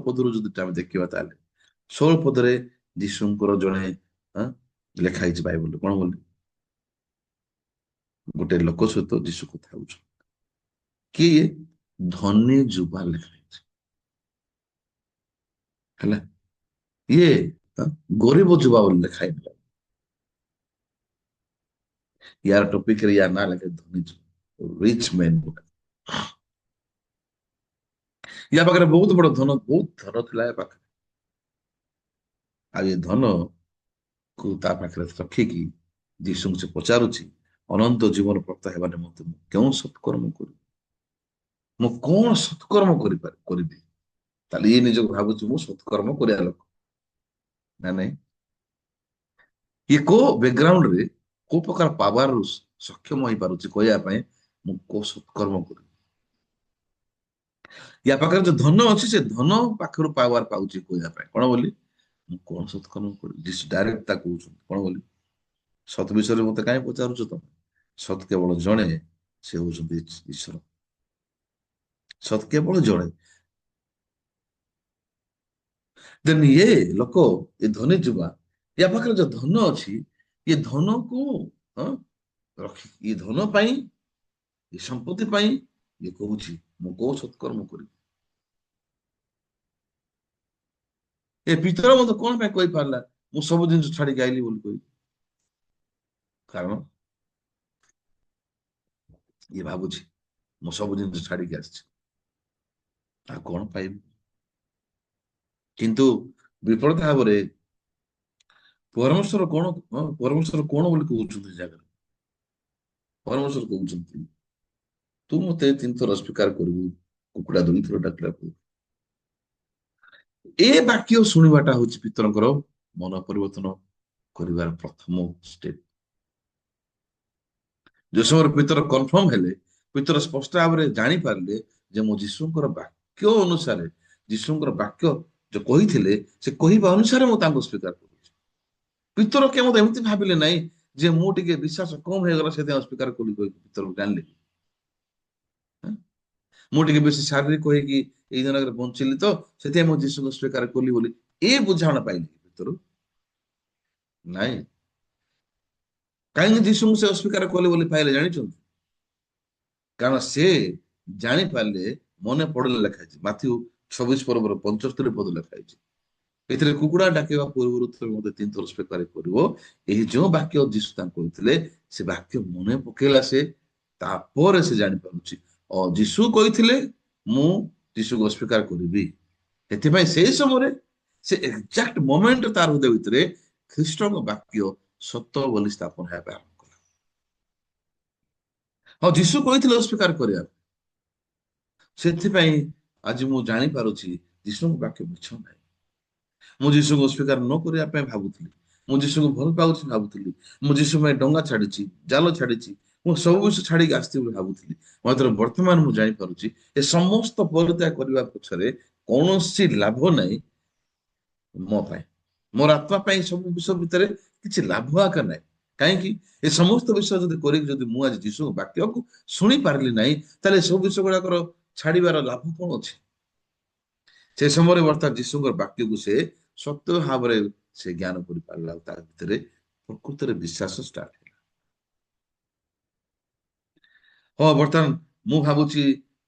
ପଦରୁ ଯଦି ଆମେ ଦେଖିବା, ତାହେଲେ 16 ପଦରେ ଯୀଶୁଙ୍କର ଜଣେ ଲେଖା ହେଇଛି ବାଇବଲରେ, କଣ ବୋଲି? ଗୋଟେ ଲୋକ ସହିତ ଯୀଶୁ କଥା ହଉଛନ୍ତି। କିଏ? ଧନୀ ଯୁବା ଲେଖା ହେଇଛି, ହେଲା। ଇଏ ଗରିବ ଯୁବା ବୋଲି ଲେଖା ହେଇଥିଲା। ୟାର ଟପିକରେ ୟାର ନାଁ ଲେଖା ଧନୀ ଯୁବା, ରିଚ୍ ମ୍ୟାନ୍। ୟା ପାଖରେ ବହୁତ ବଡ ଧନ, ବହୁତ ଧନ ଥିଲା ଏ ପାଖରେ। ଆଉ ଏ ଧନ କୁ ତା ପାଖରେ ରଖିକି ଯୀଶୁଙ୍କୁ ସେ ପଚାରୁଛି, ଅନନ୍ତ ଜୀବନ ପ୍ରାପ୍ତ ହେବା ନିମନ୍ତେ ମୁଁ କେଉଁ ସତ୍କର୍ମ କରିବି? ମୁଁ କଣ ସତ୍କର୍ମ କରିବି? ତାହେଲେ ଇଏ ନିଜକୁ ଭାବୁଛି ମୁଁ ସତ୍କର୍ମ କରିବା ଲୋକ, ନା ନାଇଁ? ଇଏ କୋଉ ବ୍ୟାକଗ୍ରାଉଣ୍ଡରେ, କୋଉ ପ୍ରକାର ପାୱାରରୁ ସକ୍ଷମ ହେଇପାରୁଛି କହିବା ପାଇଁ, ମୁଁ କୋଉ ସତ୍କର୍ମ କରିବି? ୟା ପାଖରେ ଯୋଉ ଧନ ଅଛି, ସେ ଧନ ପାଖରୁ ପାୱାର ପାଉଛି କହିବା ପାଇଁ, କଣ ବୋଲି? ମୁଁ କଣ ସତ୍କର୍ମ କରିବି? ଡାଇରେକ୍ଟ ତା କହୁଛନ୍ତି, କଣ ବୋଲି? ସତ୍ ବିଷୟରେ ମତେ କାହିଁ ପଚାରୁଛ ତମେ? ସତ୍ କେବଳ ଜଣେ, ସେ ହଉଛନ୍ତି ଈଶ୍ୱର। ସତ୍ କେବଳ ଜଣେ। ଦେନ୍ ଇଏ ଲୋକ, ଏ ଧନୀ ଯୁବା, ୟା ପାଖରେ ଯୋଉ ଧନ ଅଛି, ଏ ଧନକୁ ରଖି, ଏ ଧନ ପାଇଁ, ଏ ସମ୍ପତ୍ତି ପାଇଁ ଇଏ କହୁଛି, ମୁଁ କୋଉ ସତ୍କର୍ମ କରିବି? ଏ ପିତର ମତେ କଣ ପାଇଁ କହିପାରିଲା, ମୁଁ ସବୁ ଜିନିଷ ଛାଡିକି ଆଇଲି ବୋଲି କହିବି? କାରଣ ଇଏ ଭାବୁଛି, ମୁଁ ସବୁ ଜିନିଷ ଛାଡିକି ଆସିଛି, ଆଉ କଣ ପାଇବି? କିନ୍ତୁ ବିଫଳତା ଭାବରେ ପରମେଶ୍ୱର କଣ ବୋଲି କହୁଛନ୍ତି ଏ ଜାଗାରେ? ପରମେଶ୍ୱର କହୁଛନ୍ତି, ତୁ ମତେ 3 ଥର ସ୍ୱୀକାର କରିବୁ, କୁକୁଡ଼ା 2 ଥର ଡାକିଲା ପରେ। ଏ ବାକ୍ୟ ଶୁଣିବାଟା ହଉଛି ପିତରଙ୍କର ମନ ପରିବର୍ତ୍ତନ କରିବାର ପ୍ରଥମ ଷ୍ଟେପ। ଯୋଉ ସମୟରେ ପିତର କନଫର୍ମ ହେଲେ, ପିତର ସ୍ପଷ୍ଟ ଭାବରେ ଜାଣିପାରିଲେ ଯେ ମୁଁ ଯୀଶୁଙ୍କର ବାକ୍ୟ ଅନୁସାରେ ଯୀଶୁଙ୍କର ବାକ୍ୟ ଯୋଉ କହିଥିଲେ ସେ କହିବା ଅନୁସାରେ ମୁଁ ତାଙ୍କୁ ସ୍ୱୀକାର କରୁଛି। ପିତର କେବଳ ଏମିତି ଭାବିଲେ ନାହିଁ ଯେ ମୁଁ ଟିକେ ବିଶ୍ୱାସ କମ ହେଇଗଲା ସେଥିପାଇଁ ଅସ୍ୱୀକାର କଲି କହିକି ପିତର ଜାଣିଲେ କି? ହଁ? ମୁଁ ଟିକେ ବେଶୀ ଶାରୀରିକ ହେଇକି ଏଇ ଜଣକରେ ବଞ୍ଚିଲି ତ ସେଥିପାଇଁ ମୁଁ ଯୀଶୁକୁ ସ୍ୱୀକାର କଲି ବୋଲି ଏ ବୁଝାମଣା ପାଇଲି ଭିତରୁ ନାଇଁ। କାହିଁକି ଯୀଶୁଙ୍କୁ ସେ ଅସ୍ୱୀକାର କଲେ ବୋଲି ପାଇଲେ ଜାଣିଛନ୍ତି? କାରଣ ସେ ଜାଣିପାରିଲେ ମନେ ପଡିଲେ ଲେଖା ହେଇଛି ମାଥ୍ୟୁ 26:75 ଲେଖା ହେଇଛି। ଏଥିରେ କୁକୁଡ଼ା ଡାକିବା ପୂର୍ବରୁ ଥରେ ମୋତେ 3 ଥର ସ୍ୱୀକାର କରିବ। ଏହି ଯୋଉ ବାକ୍ୟ ଯୀଶୁ ତାଙ୍କୁ କହିଥିଲେ ସେ ବାକ୍ୟ ମନେ ପକେଇଲା ସେ ତାପରେ ସେ ଜାଣିପାରୁଛି ଯୀଶୁ କହିଥିଲେ ମୁଁ ଯୀଶୁକୁ ଅସ୍ୱୀକାର କରିବି। ସେଥିପାଇଁ ସେଇ ସମୟରେ ସେ ଏକ୍ଜାକ୍ଟ ମୋମେଣ୍ଟ ତାର ହୃଦୟ ଭିତରେ ଖ୍ରୀଷ୍ଟଙ୍କ ବାକ୍ୟ ସତ ବୋଲି ସ୍ଥାପନ ହେବା ଆରମ୍ଭ କଲା। ହଁ ଯୀଶୁ କହିଥିଲେ ଅସ୍ୱୀକାର କରିବା। ସେଥିପାଇଁ ଆଜି ମୁଁ ଜାଣିପାରୁଛି ଯୀଶୁଙ୍କ ବାକ୍ୟ ମିଛ ନାହିଁ। ମୁଁ ଯୀଶୁକୁ ଅସ୍ୱୀକାର ନ କରିବା ପାଇଁ ଭାବୁଥିଲି। ମୁଁ ଯୀଶୁକୁ ଭଲ ପାଉଛି ଭାବୁଥିଲି। ମୁଁ ଯୀଶୁ ପାଇଁ ଡଙ୍ଗା ଛାଡିଛି, ଜାଲ ଛାଡିଛି, ମୁଁ ସବୁ କିଛି ଛାଡିକି ଆସିଛି ବୋଲି ଭାବୁଥିଲି। ମାତ୍ର ବର୍ତ୍ତମାନ ମୁଁ ଜାଣିପାରୁଛି ଏ ସମସ୍ତ ପରିତ୍ୟାଗ କରିବା ପଛରେ କୌଣସି ଲାଭ ନାହିଁ ମୋ ପାଇଁ। ମୋର ଆତ୍ମା ପାଇଁ ସବୁ ବିଷୟ ଭିତରେ କିଛି ଲାଭ ଆକା ନାହିଁ। କାହିଁକି ଏ ସମସ୍ତ ବିଷୟ ଯଦି କରିକି ଯଦି ମୁଁ ଆଜି ଯୀଶୁଙ୍କ ବାକ୍ୟକୁ ଶୁଣି ପାରିଲି ନାହିଁ ତାହେଲେ ସବୁ ବିଷୟ ଗୁଡାକର ଛାଡିବାର ଲାଭ କଣ ଅଛି? ସେ ସମୟରେ ବର୍ତ୍ତମାନ ଯୀଶୁଙ୍କର ବାକ୍ୟକୁ ସେ ସତ୍ୟ ଭାବରେ ସେ ଜ୍ଞାନ କରିପାରିଲା ଆଉ ତା ଭିତରେ ପ୍ରକୃତରେ ବିଶ୍ୱାସ ଷ୍ଟାର୍ଟ ହେଲା। ହଁ ବର୍ତ୍ତମାନ ମୁଁ ଭାବୁଛି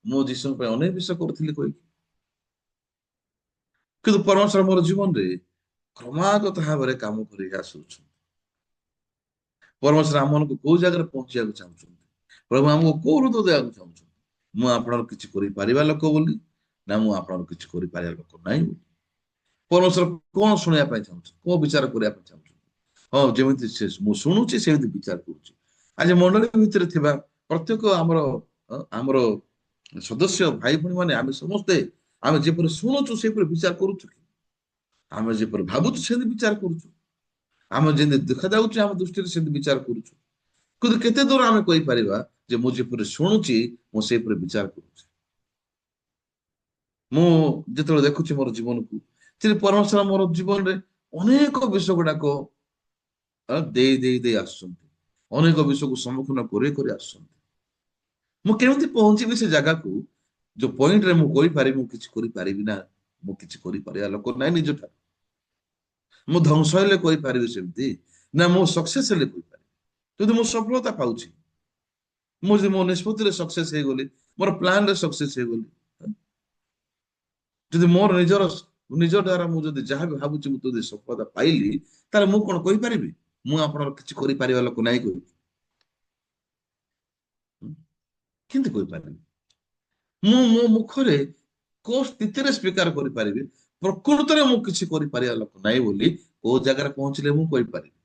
ମୁଁ ଯୀଶୁଙ୍କ ପାଇଁ ଅନେକ ବିଷୟ କରୁଥିଲି କହିକି, କିନ୍ତୁ ପରମେଶ୍ୱର ମୋର ଜୀବନରେ କ୍ରମାଗତ ଭାବରେ କାମ କରିକି ଆସୁଛନ୍ତି। ପରମେଶ୍ୱର ଆମମାନଙ୍କୁ କୋଉ ଜାଗାରେ ପହଞ୍ଚିବାକୁ ଚାହୁଁଛନ୍ତି, ପ୍ରଭୁ ଆମକୁ କୋଉ ହୃଦୟ ଦେବାକୁ ଚାହୁଁଛନ୍ତି? ମୁଁ ଆପଣଙ୍କର କିଛି କରିପାରିବା ଲୋକ ବୋଲି ନା ମୁଁ ଆପଣଙ୍କର କିଛି କରିପାରିବା ଲୋକ ନାହିଁ ବୋଲି? ପରମେଶ୍ୱର କଣ ଶୁଣିବା ପାଇଁ ଚାହୁଁଛନ୍ତି, କଣ ବିଚାର କରିବା ପାଇଁ ଚାହୁଁଛନ୍ତି? ହଁ ଯେମିତି ମୁଁ ଶୁଣୁଛି ସେମିତି ବିଚାର କରୁଛି। ଆଜି ମଣ୍ଡଳୀ ଭିତରେ ଥିବା ପ୍ରତ୍ୟେକ ଆମର ସଦସ୍ୟ ଭାଇ ଭଉଣୀ ମାନେ ଆମେ ସମସ୍ତେ ଆମେ ଯେପରି ଶୁଣୁଛୁ ସେପରି ବିଚାର କରୁଛୁ କି? ଆମେ ଯେପରି ଭାବୁଛୁ ସେମିତି ବିଚାର କରୁଛୁ। ଆମେ ଯେମିତି ଦେଖାଯାଉଛି ଆମ ଦୃଷ୍ଟିରେ ସେମିତି ବିଚାର କରୁଛୁ। କିନ୍ତୁ କେତେ ଦୂର ଆମେ କହିପାରିବା ଯେ ମୁଁ ଯେପରି ଶୁଣୁଛି ମୁଁ ସେପରି ବିଚାର କରୁଛି? ମୁଁ ଯେତେବେଳେ ଦେଖୁଛି ମୋର ଜୀବନକୁ ସେ ପରମେଶ୍ୱର ମୋର ଜୀବନରେ ଅନେକ ବିଷୟ ଗୁଡାକ ଦେଇ ଦେଇ ଦେଇ ଆସୁଛନ୍ତି। ଅନେକ ବିଷୟକୁ ସମ୍ମୁଖୀନ କରି କରି ଆସୁଛନ୍ତି। ମୁଁ କେମିତି ପହଞ୍ଚିବି ସେ ଜାଗାକୁ ଯୋଉ ପଏଣ୍ଟରେ ମୁଁ କହିପାରିବି ମୁଁ କିଛି କରିପାରିବି ନା, ମୁଁ କିଛି କରିପାରିବା ଲୋକ ନାହିଁ ନିଜଠାରୁ। ମୁଁ ଧ୍ୱଂସ ହେଲେ କହିପାରିବି ସେମିତି ନା ମୁଁ ସକ୍ସେସ ହେଲେ କହିପାରିବି। ଯଦି ମୁଁ ସଫଳତା ପାଉଛି, ମୁଁ ଯଦି ମୋ ନିଷ୍ପତ୍ତିରେ ସକ୍ସେସ ହେଇଗଲି, ମୋର ପ୍ଲାନରେ ସକ୍ସେସ ହେଇଗଲି, ଯଦି ମୋର ନିଜ ଦ୍ୱାରା ମୁଁ ଯଦି ଯାହା ବି ଭାବୁଛି ମୁଁ ଯଦି ସଫଳତା ପାଇଲି ତାହେଲେ ମୁଁ କଣ କହିପାରିବି ମୁଁ ଆପଣଙ୍କର କିଛି କରିପାରିବା ଲୋକ ନାହିଁ କହିବି? କେମିତି କହିପାରିବି? ମୁଁ ମୋ ମୁଖରେ କୋଉ ସ୍ଥିତିରେ ସ୍ୱୀକାର କରିପାରିବି ପ୍ରକୃତରେ ମୁଁ କିଛି କରିପାରିବା ଲୋକ ନାହିଁ ବୋଲି କୋଉ ଜାଗାରେ ପହଞ୍ଚିଲେ ମୁଁ କହିପାରିବି?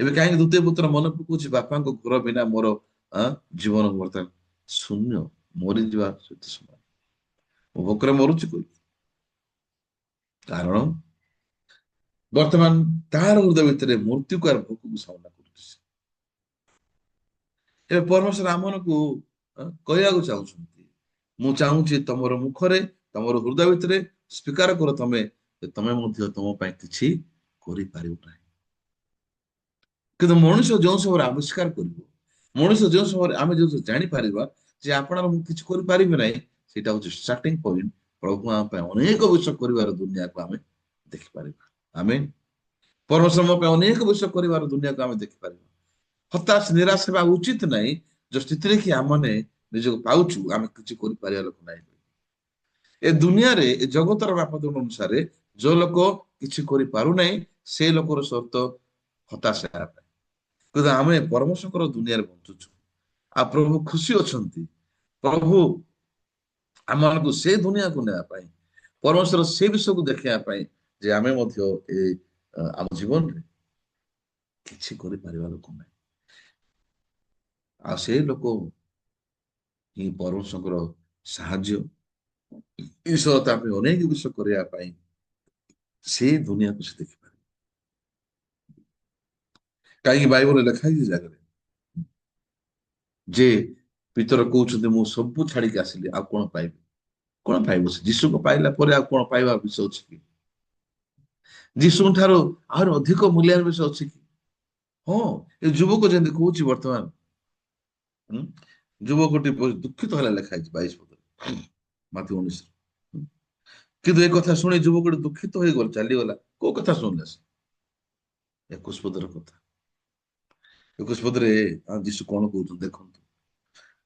ଏବେ କାହିଁକି ଦ୍ୱିତୀୟ ପୁତ୍ର ମନେ ପକଉଛି ବାପାଙ୍କ ଘର ବିନା ମୋର ଜୀବନ ବର୍ତ୍ତମାନ ଶୂନ୍ୟ, ମରିଯିବା ସହିତ ସମାନ। ମୁଁ ଭୋକରେ ମରୁଛି କହିବି। କାରଣ ବର୍ତ୍ତମାନ ତାର ହୃଦୟ ଭିତରେ ମୃତ୍ୟୁକୁ ଆଉ ଭୋକକୁ ସାମ୍ନା କରୁଛି। ଏବେ ପରମେଶ୍ୱର ଆମମାନଙ୍କୁ କହିବାକୁ ଚାହୁଁଛନ୍ତି ମୁଁ ଚାହୁଁଛି ତମର ମୁଖରେ ତମର ହୃଦୟ ଭିତରେ ସ୍ୱୀକାର କର ତମେ ମଧ୍ୟ ତମ ପାଇଁ କିଛି କରିପାରିବ ନାହିଁ। କିନ୍ତୁ ମଣିଷ ଯେଉଁ ସମୟରେ ଆବିଷ୍କାର କରିବ, ମଣିଷ ଯେଉଁ ସମୟରେ ଆମେ ଯେଉଁ ଜାଣିପାରିବା ଯେ ଆପଣ ମୁଁ କିଛି କରିପାରିବି ନାହିଁ, ସେଇଟା ହଉଛି ଷ୍ଟାର୍ଟିଂ ପଏଣ୍ଟ। ପ୍ରଭୁ ଆମ ପାଇଁ ଅନେକ ବିଷୟ କରିବାର ଦୁନିଆକୁ ଆମେ ଦେଖିପାରିବା। ଆମେ ପରମେଶ୍ୱର ମୋ ପାଇଁ ଅନେକ ବିଷୟ କରିବାର ଦୁନିଆକୁ ଆମେ ଦେଖିପାରିବା। ହତାଶ ନିରାଶ ହେବା ଉଚିତ ନାହିଁ ଯୋଉ ସ୍ଥିତିରେ କି ଆମେ ନିଜକୁ ପାଉଛୁ ଆମେ କିଛି କରିପାରିବା ଲୋକ ନାହିଁ। ଏ ଦୁନିଆରେ ଏ ଜଗତର ମାପଦଣ୍ଡ ଅନୁସାରେ ଯୋଉ ଲୋକ କିଛି କରିପାରୁନାହିଁ ସେ ଲୋକର ସର୍ତ୍ତ ହତାଶ ହେବା ପାଇଁ। କିନ୍ତୁ ଆମେ ପରମେଶ୍ୱରଙ୍କର ଦୁନିଆରେ ବଞ୍ଚୁଛୁ ଆଉ ପ୍ରଭୁ ଖୁସି ଅଛନ୍ତି। ପ୍ରଭୁ ଆମମାନଙ୍କୁ ସେ ଦୁନିଆକୁ ନେବା ପାଇଁ, ପରମେଶ୍ୱର ସେ ବିଷୟକୁ ଦେଖେଇବା ପାଇଁ ଯେ ଆମେ ମଧ୍ୟ ଆମ ଜୀବନରେ କିଛି କରିପାରିବା ଲୋକ ନାହିଁ। ଆଉ ସେଇ ଲୋକ ହିଁ ପରମେଶ୍ୱରଙ୍କର ସାହାଯ୍ୟ ଈଶ୍ୱର ତା ପାଇଁ ଅନେକ ବିଷୟ କରିବା ପାଇଁ ସେ ଦୁନିଆକୁ ସେ ଦେଖିପାରିବେ। କାହିଁକି ବାଇବଲରେ ଲେଖା ହେଇଛି ଜାଗାରେ ଯେ ପିତର କହୁଛନ୍ତି ମୁଁ ସବୁ ଛାଡିକି ଆସିଲି ଆଉ କଣ ପାଇବି? କଣ ପାଇବ ସେ? ଯୀଶୁକୁ ପାଇଲା ପରେ ଆଉ କଣ ପାଇବା ବିଷୟ ଅଛି କି? ଯୀଶୁଙ୍କ ଠାରୁ ଆହୁରି ଅଧିକ ମୂଲ୍ୟାୟନ ବିଷୟ ଅଛି କି? ହଁ, ଏ ଯୁବକ ଯେମିତି କହୁଛି ବର୍ତ୍ତମାନ, ହୁଁ, ଯୁବକଟି ଦୁଃଖିତ ହେଲା ଲେଖା ହେଇଛି 22 ପଦରେ, ମାଥି 19। କିନ୍ତୁ ଏ କଥା ଶୁଣି ଯୁବକଟି ଦୁଃଖିତ ହେଇଗଲା, ଚାଲିଗଲା। କୋଉ କଥା ଶୁଣିଲା ସେ? 21 ପଦର କଥା। 21 ପଦରେ ଯୀଶୁ କଣ କହୁଛନ୍ତି ଦେଖନ୍ତୁ।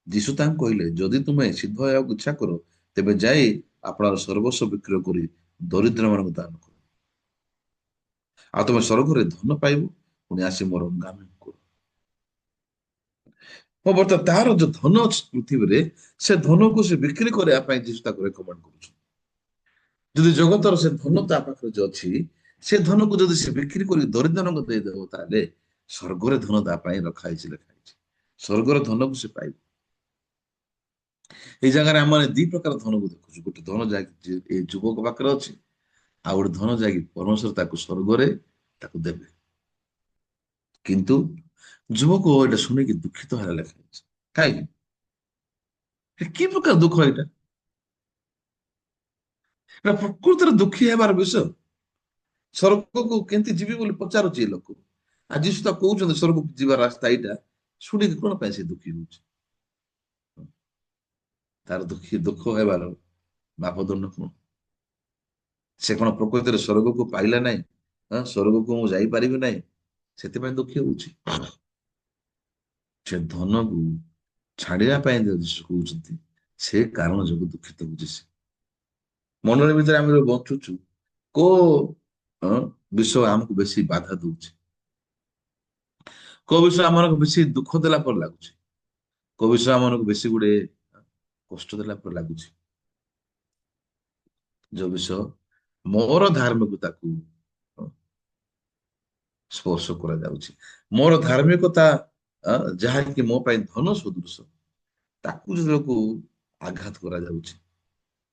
ଯୀଶୁ ତାଙ୍କୁ କହିଲେ, ଯଦି ତୁମେ ସିଦ୍ଧ ହେବାକୁ ଇଚ୍ଛା କର, ତେବେ ଯାଇ ଆପଣର ସର୍ବସ୍ୱ ବିକ୍ରୟ କରି ଦରିଦ୍ର ମାନଙ୍କୁ ଦାନ କର, ଆଉ ତମେ ସ୍ୱର୍ଗରେ ଧନ ପାଇବ, ପୁଣି ଆସି ମୋର ଅନୁଗାମୀ କର। ହଁ, ବର୍ତ୍ତମାନ ତାର ଯୋଉ ଧନ ଅଛି ପୃଥିବୀରେ, ସେ ଧନକୁ ସେ ବିକ୍ରି କରିବା ପାଇଁ ଯୀଶୁ ତାକୁ ରେକମେଣ୍ଡ କରୁଛନ୍ତି। ଯଦି ଜଗତର ସେ ଧନ ତା ପାଖରେ ଯୋଉ ଅଛି, ସେ ଧନକୁ ଯଦି ସେ ବିକ୍ରି କରି ଦରିଦ୍ରଙ୍କୁ ଦେଇଦେବ, ତାହେଲେ ସ୍ୱର୍ଗରେ ଧନ ତା ପାଇଁ ରଖା ହେଇଛି, ଲେଖା ହେଇଛି। ସ୍ୱର୍ଗର ଧନକୁ ସେ ପାଇବ। ଏଇ ଜାଗାରେ ଆମେ ଦି ପ୍ରକାର ଧନକୁ ଦେଖୁଛୁ। ଗୋଟେ ଧନ ଯାହାକି ଏଇ ଯୁବକ ପାଖରେ ଅଛି, ଆଉ ଗୋଟେ ଧନ ଯାହାକି ପରମେଶ୍ୱର ତାକୁ ସ୍ୱର୍ଗରେ ତାକୁ ଦେବେ। କିନ୍ତୁ ଯୁବକ ଏଇଟା ଶୁଣିକି ଦୁଃଖିତ ହେଲା, ଲେଖା ହେଇଛି। କାହିଁକି? କି ପ୍ରକାର ଦୁଃଖ ଏଇଟା? ଏଟା ପ୍ରକୃତରେ ଦୁଃଖୀ ହେବାର ବିଷୟ। ସ୍ୱର୍ଗକୁ କେମିତି ଯିବି ବୋଲି ପଚାରୁଛି ଏ ଲୋକ। ଆଜି ସୁଦ୍ଧା କହୁଛନ୍ତି ସ୍ୱର୍ଗକୁ ଯିବାର ରାସ୍ତା ଏଇଟା। ଶୁଣିକି କଣ ପାଇଁ ସେ ଦୁଃଖୀ ହଉଛି? ତାର ଦୁଃଖ ହେବାର ମାପଦଣ୍ଡ କଣ? ସେ କଣ ପ୍ରକୃତିରେ ସ୍ୱର୍ଗକୁ ପାଇଲା ନାହିଁ? ସ୍ୱର୍ଗକୁ ମୁଁ ଯାଇପାରିବି ନାହିଁ, ସେଥିପାଇଁ ଦୁଃଖୀ ହଉଛି? ସେ ଧନକୁ ଛାଡିବା ପାଇଁ ଯଦି କହୁଛନ୍ତି, ସେ କାରଣ ଯୋଗୁଁ ଦୁଃଖିତ ହଉଛି ସେ। ମନରେ ଭିତରେ ଆମେ ଯୋଉ ବଞ୍ଚୁଛୁ, କୋଉ ବିଷୟ ଆମକୁ ବେଶୀ ବାଧା ଦଉଛି? କୋଉ ବିଷୟ ଆମକୁ ବେଶୀ ଦୁଃଖ ଦେଲା ପରେ ଲାଗୁଛି? କୋଉ ବିଷୟ ଆମକୁ ବେଶୀ ଗୁଡେ କଷ୍ଟ ଦେଲା ପରେ ଲାଗୁଛି? ଯୋଉ ବିଷୟ ମୋର ଧାର୍ମିକତାକୁ ସ୍ପର୍ଶ କରାଯାଉଛି, ମୋର ଧାର୍ମିକତା ଯାହାକି ମୋ ପାଇଁ ଧନ ସଦୃଶ, ତାକୁ ଯେତେବେଳକୁ ଆଘାତ କରାଯାଉଛି,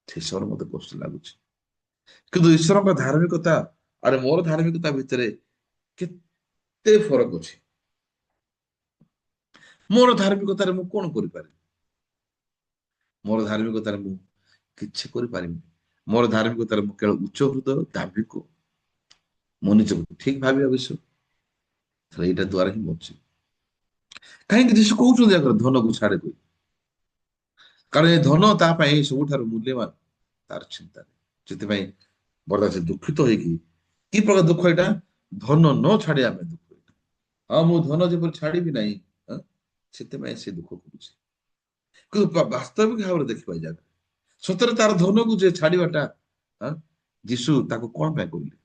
ସେ ସମୟରେ ମତେ କଷ୍ଟ ଲାଗୁଛି। କିନ୍ତୁ ଈଶ୍ୱରଙ୍କ ଧାର୍ମିକତା ଆରେ ମୋର ଧାର୍ମିକତା ଭିତରେ କେତେ ଫରକ ଅଛି? ମୋର ଧାର୍ମିକତାରେ ମୁଁ କଣ କରିପାରିବି? ମୋର ଧାର୍ମିକତାରେ ମୁଁ କିଛି କରିପାରିବିନି। ମୋର ଧାର୍ମିକତାରେ ମୁଁ କେବଳ ଉଚ୍ଚ ହୃଦୟ, ଦାମ୍ଭିକ, ମୋ ନିଜକୁ ଠିକ ଭାବିବା ବିଷୟ, ଏଇଟା ଦ୍ଵାରା ହିଁ ବଞ୍ଚି। କାହିଁକି ଯୀଶୁ କହୁଛନ୍ତି ଆଗରେ ଧନକୁ ଛାଡେ କହି? କାରଣ ଏ ଧନ ତା ପାଇଁ ସବୁଠାରୁ ମୂଲ୍ୟବାନ ତାର ଚିନ୍ତାରେ। ସେଥିପାଇଁ ବର୍ତ୍ତମାନ ସେ ଦୁଃଖିତ ହେଇକି, କି ପ୍ରକାର ଦୁଃଖ ଏଇଟା? ଧନ ନ ଛାଡିବା ପାଇଁ ଦୁଃଖ ଏଇଟା। ହଁ, ମୁଁ ଧନ ଯେପରି ଛାଡିବି ନାହିଁ, ସେଥିପାଇଁ ସେ ଦୁଃଖ କରୁଛି। କିନ୍ତୁ ବାସ୍ତବିକ ଭାବରେ ଦେଖିବା ଯାକ, ସତରେ ତାର ଧନକୁ ଯେ ଛାଡିବାଟା ଯୀଶୁ ତାକୁ କଣ ପାଇଁ କହିଲେ?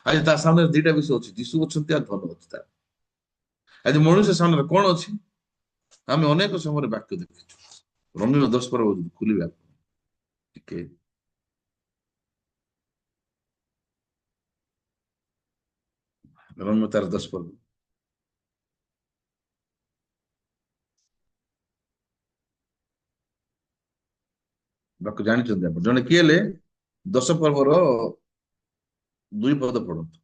ଆଜି ତା ସାମ୍ନାରେ ଦିଟା ବିଷୟ ଅଛି, ଯୀଶୁ ଅଛନ୍ତି ଆଉ ଧନ ଅଛି ତାର। ଆଜି ମଣିଷ ସାମ୍ନାରେ କଣ ଅଛି? ଆମେ ଅନେକ ସମୟରେ ବାକ୍ୟ ଦେଖିଛୁ। ରୋମୀୟ 10 ପର୍ବ ଯଦି ଖୋଲିବା ଟିକେ, ରୋମୀୟ ତାର 10 ପର୍ବ। ବାକ୍ୟ ଜାଣିଛନ୍ତି ଆପଣ? ଜଣେ କିଏ ହେଲେ 10 ପର୍ବର 2 ପଦ ପଢନ୍ତୁ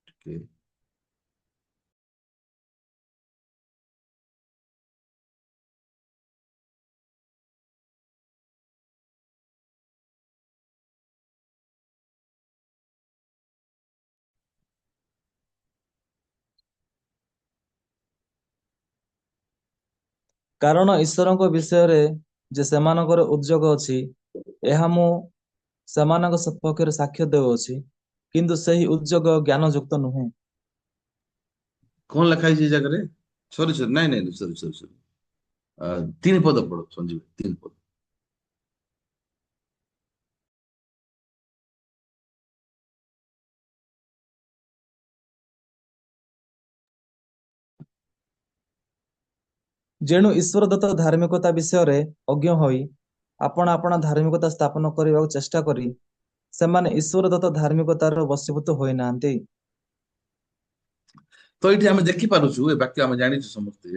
ଟିକେ। କାରଣ ଈଶ୍ୱରଙ୍କ ବିଷୟରେ ଯେ ସେମାନଙ୍କର ଉଦ୍ଯୋଗ ଅଛି, ଏହା ମୁଁ ସେମାନଙ୍କ ସପକ୍ଷରେ ସାକ୍ଷ୍ୟ ଦେଉଅଛି, କିନ୍ତୁ ସେହି ଉଦ୍ଯୋଗ ଜ୍ଞାନଯୁକ୍ତ ନୁହେଁ। କଣ ଲେଖା ହେଇଛି ଏ ଜାଗାରେ? ସରି ସରି, ନାଇଁ ନାଇଁ, ସରି ସରି ସରି, 3 ପଦ ପଢ ସଞ୍ଜୀବ, 3 ପଦ। ଯେଣୁ ଈଶ୍ୱର ଦତ୍ତ ଧାର୍ମିକତା ବିଷୟରେ ଅଜ୍ଞ ହୋଇ ଆପଣ ଆପଣା ଧାର୍ମିକତା ସ୍ଥାପନ କରିବାକୁ ଚେଷ୍ଟା କରି ସେମାନେ ଈଶ୍ୱର ଦତ୍ତ ଧାର୍ମିକତାର ବଶୀଭୂତ ହୋଇନାହାନ୍ତି। ତ ଏଇଠି ଆମେ ଦେଖିପାରୁଛୁ, ଏ ବାକ୍ୟ ଆମେ ଜାଣିଛୁ ସମସ୍ତେ,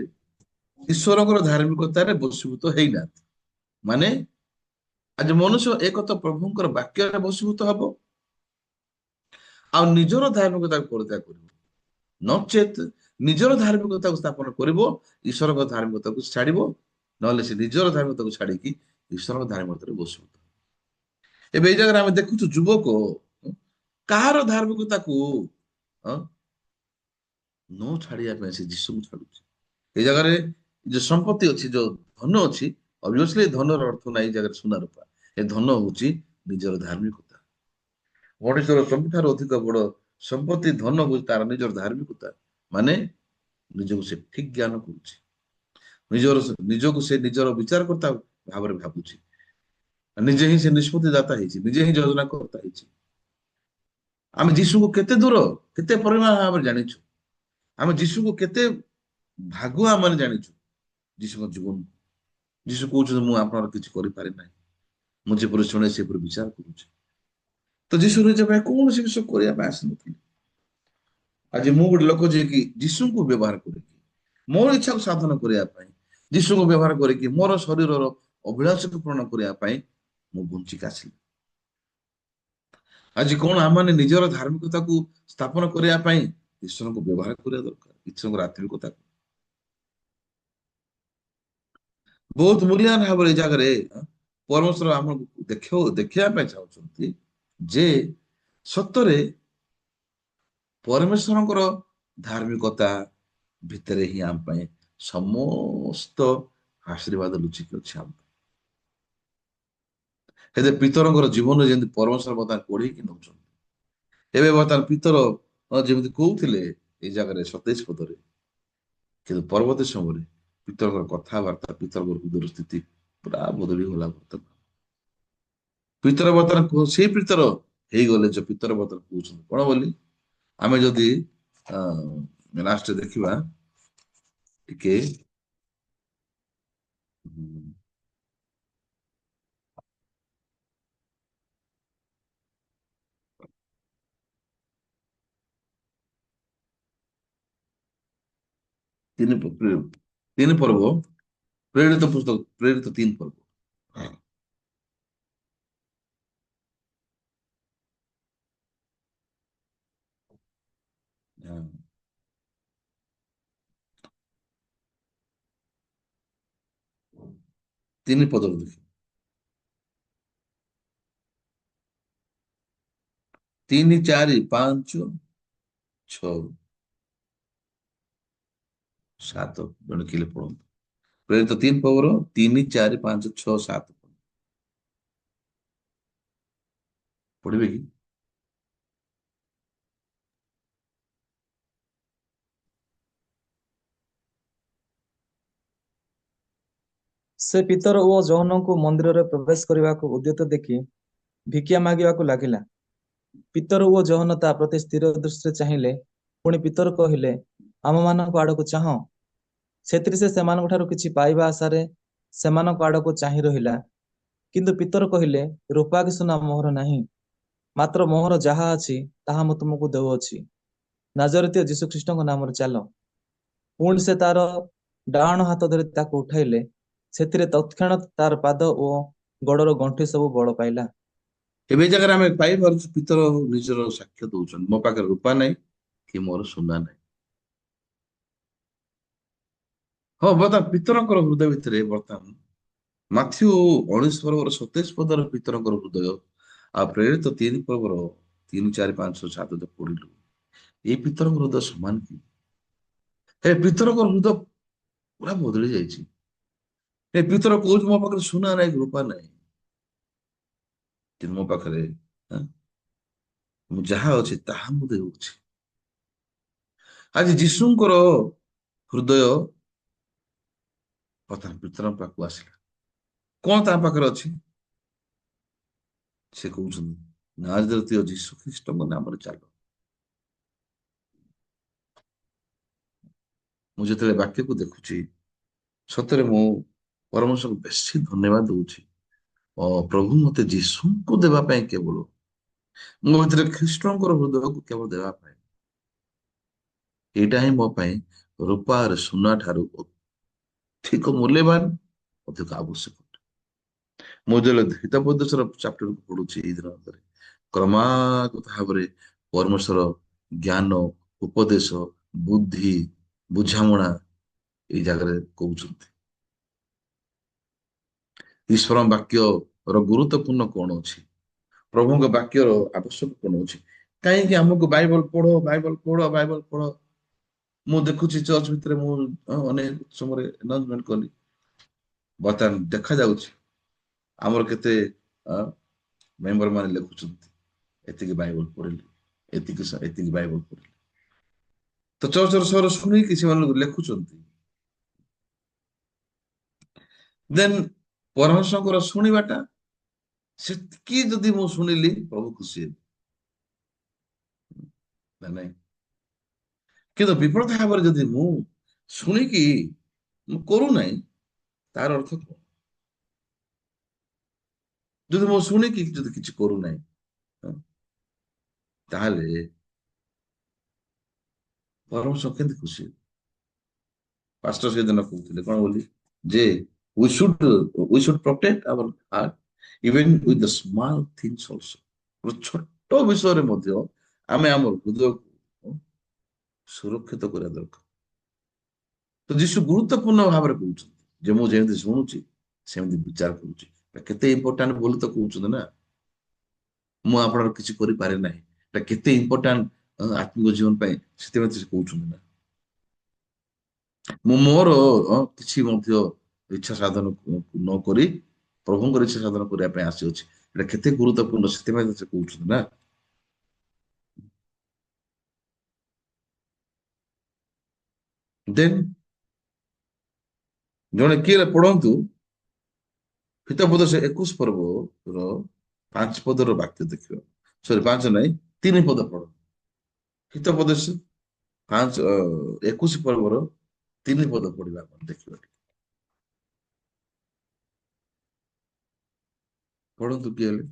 ଈଶ୍ୱରଙ୍କର ଧାର୍ମିକତାରେ ବଶୀଭୂତ ହେଇନାହାନ୍ତି। ମାନେ ଆଜି ମନୁଷ୍ୟ ଏକ ତ ପ୍ରଭୁଙ୍କର ବାକ୍ୟରେ ବଶୀଭୂତ ହବ, ଆଉ ନିଜର ଧାର୍ମିକତାକୁ ପରିତ୍ୟାଗ କରିବ, ନଚେତ ନିଜର ଧାର୍ମିକତାକୁ ସ୍ଥାପନ କରିବ, ଈଶ୍ୱରଙ୍କ ଧାର୍ମିକତାକୁ ଛାଡିବ, ନହେଲେ ସେ ନିଜର ଧାର୍ମିକତାକୁ ଛାଡିକି ଈଶ୍ୱରଙ୍କ ଧାର୍ମିକତାରେ ବସିବ। ଏବେ ଏଇ ଜାଗାରେ ଆମେ ଦେଖୁଛୁ ଯୁବକ କାହାର ଧାର୍ମିକତାକୁ ଅ, ନ ଛାଡିବା ପାଇଁ ସେ ଯୀଶୁକୁ ଛାଡୁଛି। এই ଜାଗାରେ ଯୋଉ ସମ୍ପତ୍ତି ଅଛି, ଯୋଉ ଧନ ଅଛି, ଅବଭିୟସଲି ଧନର ଅର୍ଥ ନାହିଁ ଏଇ ଜାଗାରେ ସୁନା ରୂପା। ଏ ଧନ ହଉଛି ନିଜର ଧାର୍ମିକତା। ମଣିଷର ସବୁଠାରୁ ଅଧିକ ବଡ ସମ୍ପତ୍ତି ଧନ ହଉଛି ତାର ନିଜର ଧାର୍ମିକତା। ମାନେ ନିଜକୁ ସେ ଠିକ ଜ୍ଞାନ କରୁଛି, ନିଜକୁ ସେ ନିଜର ବିଚାରକର୍ତ୍ତା ଭାବରେ ଭାବୁଛି, ନିଜେ ହିଁ ସେ ନିଷ୍ପତ୍ତି ଦାତା ହେଇଛି, ନିଜେ ହିଁ ଯୋଜନା କର୍ତ୍ତା ହେଇଛି। ଆମେ ଯୀଶୁକୁ କେତେ ଦୂର, କେତେ ପରିମାଣ ଭାବରେ ଜାଣିଛୁ, ଆମେ ଯୀଶୁକୁ କେତେ ଭାଗୁଆ ମାନେ ଜାଣିଛୁ ଯୀଶୁଙ୍କ ଜୀବନ। ଯୀଶୁ କହୁଛନ୍ତି ମୁଁ ଆପଣଙ୍କର କିଛି କରିପାରେ ନାହିଁ, ମୁଁ ଯେପରି ଶୁଣେ ସେପରି ବିଚାର କରୁଛି। ତ ଯୀଶୁ ନିଜ ପାଇଁ କୌଣସି ବିଷୟ କରିବା ପାଇଁ ଆସିନଥିଲେ। ଆଜି ମୁଁ ଗୋଟେ ଲୋକ ଯିଏକି ଯୀଶୁଙ୍କୁ ବ୍ୟବହାର କରିକି ମୋର ଇଚ୍ଛାକୁ ସାଧନ କରିବା ପାଇଁ, ଯୀଶୁଙ୍କୁ ବ୍ୟବହାର କରିକି ମୋର ଶରୀରର ଅଭିଳାଷକୁ ପୂରଣ କରିବା ପାଇଁ ମୁଁ ବଞ୍ଚିକି ଆସିଲି। ଆଜି କଣ ଆମମାନେ ନିଜର ଧାର୍ମିକତାକୁ ସ୍ଥାପନ କରିବା ପାଇଁ ଈଶ୍ୱରଙ୍କୁ ବ୍ୟବହାର କରିବା ଦରକାର, ଈଶ୍ୱରଙ୍କର ଆତ୍ମିକତାକୁ। ବହୁତ ମୂଲ୍ୟାୟନ ଭାବରେ ଏଇ ଜାଗାରେ ପରମେଶ୍ୱର ଆମକୁ ଦେଖିବା ପାଇଁ ଚାହୁଁଛନ୍ତି ଯେ ସତରେ ପରମେଶ୍ୱରଙ୍କର ଧାର୍ମିକତା ଭିତରେ ହିଁ ଆମ ପାଇଁ ସମସ୍ତ ଆଶୀର୍ବାଦ ଲୁଚିକି ଅଛି ଆମ ପାଇଁ। ହେଲେ ପିତରଙ୍କର ଜୀବନରେ ଯେମିତି ପରମେଶ୍ୱର ବର୍ତ୍ତମାନ ପଢେଇକି ନଉଛନ୍ତି। ଏବେ ବର୍ତ୍ତମାନ ପିତର ଯେମିତି କହୁଥିଲେ ଏଇ ଜାଗାରେ 27 ପଦରେ, କିନ୍ତୁ ପରବର୍ତ୍ତୀ ସମୟରେ ପିତରଙ୍କର କଥାବାର୍ତ୍ତା, ପିତରଙ୍କର ହୃଦୟର ସ୍ଥିତି ପୁରା ବଦଳି ଗଲା। ବର୍ତ୍ତମାନ ପିତର ବର୍ତ୍ତମାନ ସେଇ ପିତର ହେଇଗଲେ ଯୋଉ ପିତର ବର୍ତ୍ତମାନ କହୁଛନ୍ତି କଣ ବୋଲି ଆମେ ଯଦି ଲାଷ୍ଟରେ ଦେଖିବା ଟିକେ 3 ପର୍ବ, ପ୍ରେରିତ ପୁସ୍ତକ, ପ୍ରେରିତ 3 ପର୍ବ। ହଁ। 3 ପଦରୁ ଦେଖି 3, 4, 5, 6, 7 ଜଣେ କିଲେ ପଢନ୍ତୁ। ପ୍ରେରିତ 3 ପର୍ବର 3, 4, 5, 6, 7 ପଢିବେ କି? ସେ ପିତର ଓ ଯୌନଙ୍କୁ ମନ୍ଦିରରେ ପ୍ରବେଶ କରିବାକୁ ଉଦ୍ୟତ ଦେଖି ଭିକ୍ଷା ମାଗିବାକୁ ଲାଗିଲା। ପିତର ଓ ଯୌନ ତା ପ୍ରତି ସ୍ଥିର ଦୃଷ୍ଟିରେ ଚାହିଁଲେ। ପୁଣି ପିତର କହିଲେ, ଆମମାନଙ୍କ ଆଡକୁ ଚାହଁ। ସେଥିରେ ସେ ସେମାନଙ୍କ ଠାରୁ କିଛି ପାଇବା ଆଶାରେ ସେମାନଙ୍କ ଆଡକୁ ଚାହିଁ ରହିଲା। କିନ୍ତୁ ପିତର କହିଲେ, ରୂପା କି ସୁନା ମୋହର ନାହିଁ, ମାତ୍ର ମୋହର ଯାହା ଅଛି ତାହା ମୁଁ ତୁମକୁ ଦେଉଅଛି। ନାଜରେତୀୟ ଯୀଶୁଖ୍ରୀଷ୍ଟଙ୍କ ନାମରେ ଚାଲ। ପୁଣି ସେ ତାର ଡାହାଣ ହାତ ଧରି ତାକୁ ଉଠାଇଲେ। ସେଥିରେ ତତ୍କ୍ଷଣାତ୍ ତାର ପାଦ ଓ ଗୋଡର ଗଣ୍ଠି ସବୁ ବଳ ପାଇଲା। ଏବେ ଏଇ ଜାଗାରେ ଆମେ ପାଇପାରୁଛୁ ପିତର ନିଜର ସାକ୍ଷ୍ୟ ଦଉଛନ୍ତି, ମୋ ପାଖରେ ରୂପା ନାହିଁ କି ମୋର ସୁନା ନାହିଁ। ହଁ, ବର୍ତ୍ତମାନ ପିତରଙ୍କର ହୃଦୟ ଭିତରେ ବର୍ତ୍ତମାନ ମାଥ୍ୟୁ 19 ପର୍ବର 27 ପଦର ପିତରଙ୍କର ହୃଦୟ ଆଉ ପ୍ରେରିତ 3 ପର୍ବର 3, 4, 5, 6, 7 ଯୋଉ ପଢିଲୁ, ଏଇ ପିତରଙ୍କ ହୃଦୟ ସମାନ କି? ଏ ପିତରଙ୍କ ହୃଦୟ ପୁରା ବଦଳି ଯାଇଛି। ଏ ପିତର କହୁଛି ମୋ ପାଖରେ ସୁନା ନାହିଁ, ରୂପା ନାହିଁ, କିନ୍ତୁ ମୋ ପାଖରେ ମୁଁ ଯାହା ଅଛି ତାହା ମୁଁ ଦେଉଛି। ଆଜି ଯୀଶୁଙ୍କର ହୃଦୟ ବର୍ତ୍ତମାନ ପିତରଙ୍କ ପାଖକୁ ଆସିଲା। କଣ ତା ପାଖରେ ଅଛି? ସେ କହୁଛନ୍ତି ନାଜରେତୀୟ ଯୀଶୁ ଖ୍ରୀଷ୍ଟଙ୍କ ନାମରେ ଚାଲ। ମୁଁ ଯେତେବେଳେ ବାକ୍ୟକୁ ଦେଖୁଛି ସତରେ ମୁଁ ପରମେଶ୍ୱରଙ୍କୁ ବେଶୀ ଧନ୍ୟବାଦ ଦଉଛି। ପ୍ରଭୁ ମତେ ଯୀଶୁଙ୍କୁ ଦେବା ପାଇଁ, କେବଳ ମୋ ଭିତରେ ଖ୍ରୀଷ୍ଟଙ୍କର ହୃଦୟକୁ କେବଳ ଦେବା ପାଇଁ, ଏଇଟା ହିଁ ମୋ ପାଇଁ ରୂପାର ସୁନା ଠାରୁ ଅଧିକ ମୂଲ୍ୟବାନ, ଅଧିକ ଆବଶ୍ୟକ। ମୁଁ ଯେତେବେଳେ ହିତୋପଦେଶର ଚାପ୍ଟରକୁ ପଢୁଛି ଏଇ ଦିନ ଭିତରେ କ୍ରମାଗତ ଭାବରେ ପରମେଶ୍ୱର ଜ୍ଞାନ, ଉପଦେଶ, ବୁଦ୍ଧି, ବୁଝାମଣା ଏଇ ଜାଗାରେ କହୁଛନ୍ତି। ଈଶ୍ୱର ବାକ୍ୟର ଗୁରୁତ୍ୱପୂର୍ଣ୍ଣ କଣ ଅଛି, ପ୍ରଭୁଙ୍କ ବାକ୍ୟର ଆବଶ୍ୟକ କଣ ଅଛି? କାହିଁକି ଆମକୁ ବାଇବଲ ପଢ, ବାଇବଲ ପଢ, ବାଇବଲ ପଢ? ମୁଁ ଦେଖୁଛି ଚର୍ଚ୍ଚ ଭିତରେ, ମୁଁ ଅନେକ ସମୟରେ ଆନାଉନ୍ସମେଣ୍ଟ କଲି, ବର୍ତ୍ତମାନ ଦେଖାଯାଉଛି ଆମର କେତେ ମେମ୍ବର ମାନେ ଲେଖୁଛନ୍ତି ଏତିକି ବାଇବଲ ପଢିଲି, ଏତିକି ବାଇବଲ ପଢିଲି। ତ ଚର୍ଚ୍ଚର ସର ଶୁଣିକି ସେମାନେ ଲେଖୁଛନ୍ତି। ଦେନ୍ ପରମେଶ୍ୱରଙ୍କର ଶୁଣିବାଟା ସେତିକି ଯଦି ମୁଁ ଶୁଣିଲି ପ୍ରଭୁ ଖୁସି ହେବେ ନା ନାଇଁ? କିନ୍ତୁ ବିପରୀତ ଭାବରେ ଯଦି ମୁଁ ଶୁଣିକି ମୁଁ କରୁନାହିଁ, ତାର ଅର୍ଥ କଣ? ଯଦି ମୁଁ ଶୁଣିକି ଯଦି କିଛି କରୁନାହିଁ, ତାହେଲେ ପରମେଶ୍ୱର କେମିତି ଖୁସି ହେବେ? ପାଷ୍ଟର ସେଦିନ କହୁଥିଲେ କଣ ବୋଲି, ଯେ we should protect our heart even with the small things also. ଛୋଟ ବିଷୟରେ ମଧ୍ୟ ଆମେ ଆମର ହୃଦୟକୁ ସୁରକ୍ଷିତ କରିବା ଦରକାର। ତ ଯୀଶୁ ଗୁରୁତ୍ୱପୂର୍ଣ୍ଣ ଭାବରେ କହୁଛନ୍ତି ଯେ ମୁଁ ଯେମିତି ଶୁଣୁଛି ସେମିତି ବିଚାର କରୁଛି। କେତେ ଇମ୍ପୋର୍ଟାଣ୍ଟ ବୋଲି ତ କହୁଛନ୍ତି ନା, ମୁଁ ଆପଣଙ୍କର କିଛି କରିପାରେ ନାହିଁ, ଏଟା କେତେ ଇମ୍ପୋର୍ଟାଣ୍ଟ ଆତ୍ମିକ ଜୀବନ ପାଇଁ, ସେଥିପାଇଁ ସେ କହୁଛନ୍ତି ନା। ମୁଁ ମୋର କିଛି ମଧ୍ୟ ଇଚ୍ଛା ସାଧନ ନ କରି ପ୍ରଭୁଙ୍କର ଇଚ୍ଛା ସାଧନ କରିବା ପାଇଁ ଆସିଅଛି, ଏଟା କେତେ ଗୁରୁତ୍ୱପୂର୍ଣ୍ଣ, ସେଥିପାଇଁ ସେ କହୁଛନ୍ତି ନା। ଦେନ୍ ଜଣେ କିଏ ପଢନ୍ତୁ ହିତୋପଦେଶ 21 ପର୍ବର 5 ପଦର ବାକ୍ୟ ଦେଖିବା। ସରି 5 ନାହିଁ, 3 ପଦ ପଢ। ହିତୋପଦେଶ 21 ପର୍ବର 3 ପଦ ପଢିବା ଦେଖିବା। ପଢନ୍ତୁ କିଏ ହେଲେ।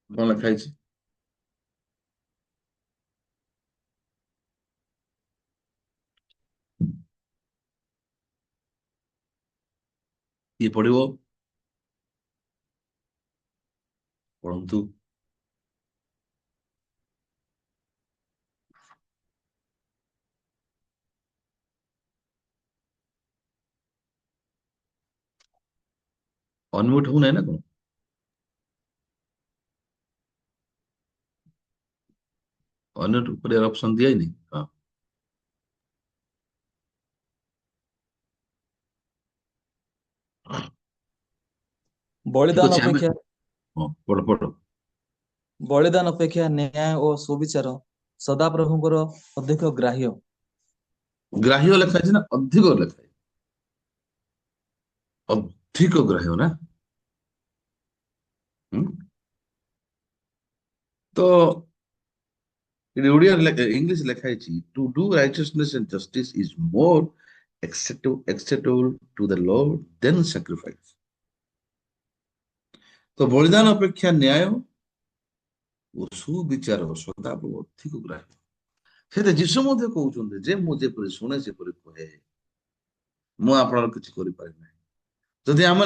କଣ ଲେଖା ହେଇଛି? କିଏ ପଢିବ? ପଢନ୍ତୁ। ଅନମ୍ୟୁଟ ହଉନାହିଁ ନା କଣ? ଅନମ୍ୟୁଟ ଉପରେ ଅପସନ ଦିଆହେଇନି? ହଁ, ଠିକ ବଳିଦାନ ଅଛି। ଆମେ ଅପେକ୍ଷା ପଢ ପଢ। ବଳିଦାନ ଅପେକ୍ଷା ନ୍ୟାୟ ଓ ସୁବିଚାର ସଦାପ୍ରଭୁଙ୍କର ଅଧିକ ଗ୍ରାହ୍ୟ। ଗ୍ରାହ୍ୟ ଲେଖା ହେଇଛି ନା ଅଧିକ ଲେଖା ହେଇଛି? ଅଧିକ ଗ୍ରାହ୍ୟ ନା? ହୁଁ? ତ ଓଡ଼ିଆ ଇଂଲିଶ ଲେଖା ହେଇଛି, to do righteousness and justice is more acceptable to the Lord than sacrifice. ତ ବଳିଦାନ ଅପେକ୍ଷା ନ୍ୟାୟ ଓ ସୁବିଚାର ସଦାପ୍ରଭୁ ଅଧିକ ଗ୍ରାହ୍ୟ। ସେତେ ଯୀଶୁ ମଧ୍ୟ କହୁଛନ୍ତି ଯେ ମୁଁ ଯେପରି ଶୁଣେ ସେପରି କହେ, ମୁଁ ଆପଣଙ୍କର କିଛି କରିପାରେ ନାହିଁ। ଯଦି ଆମେ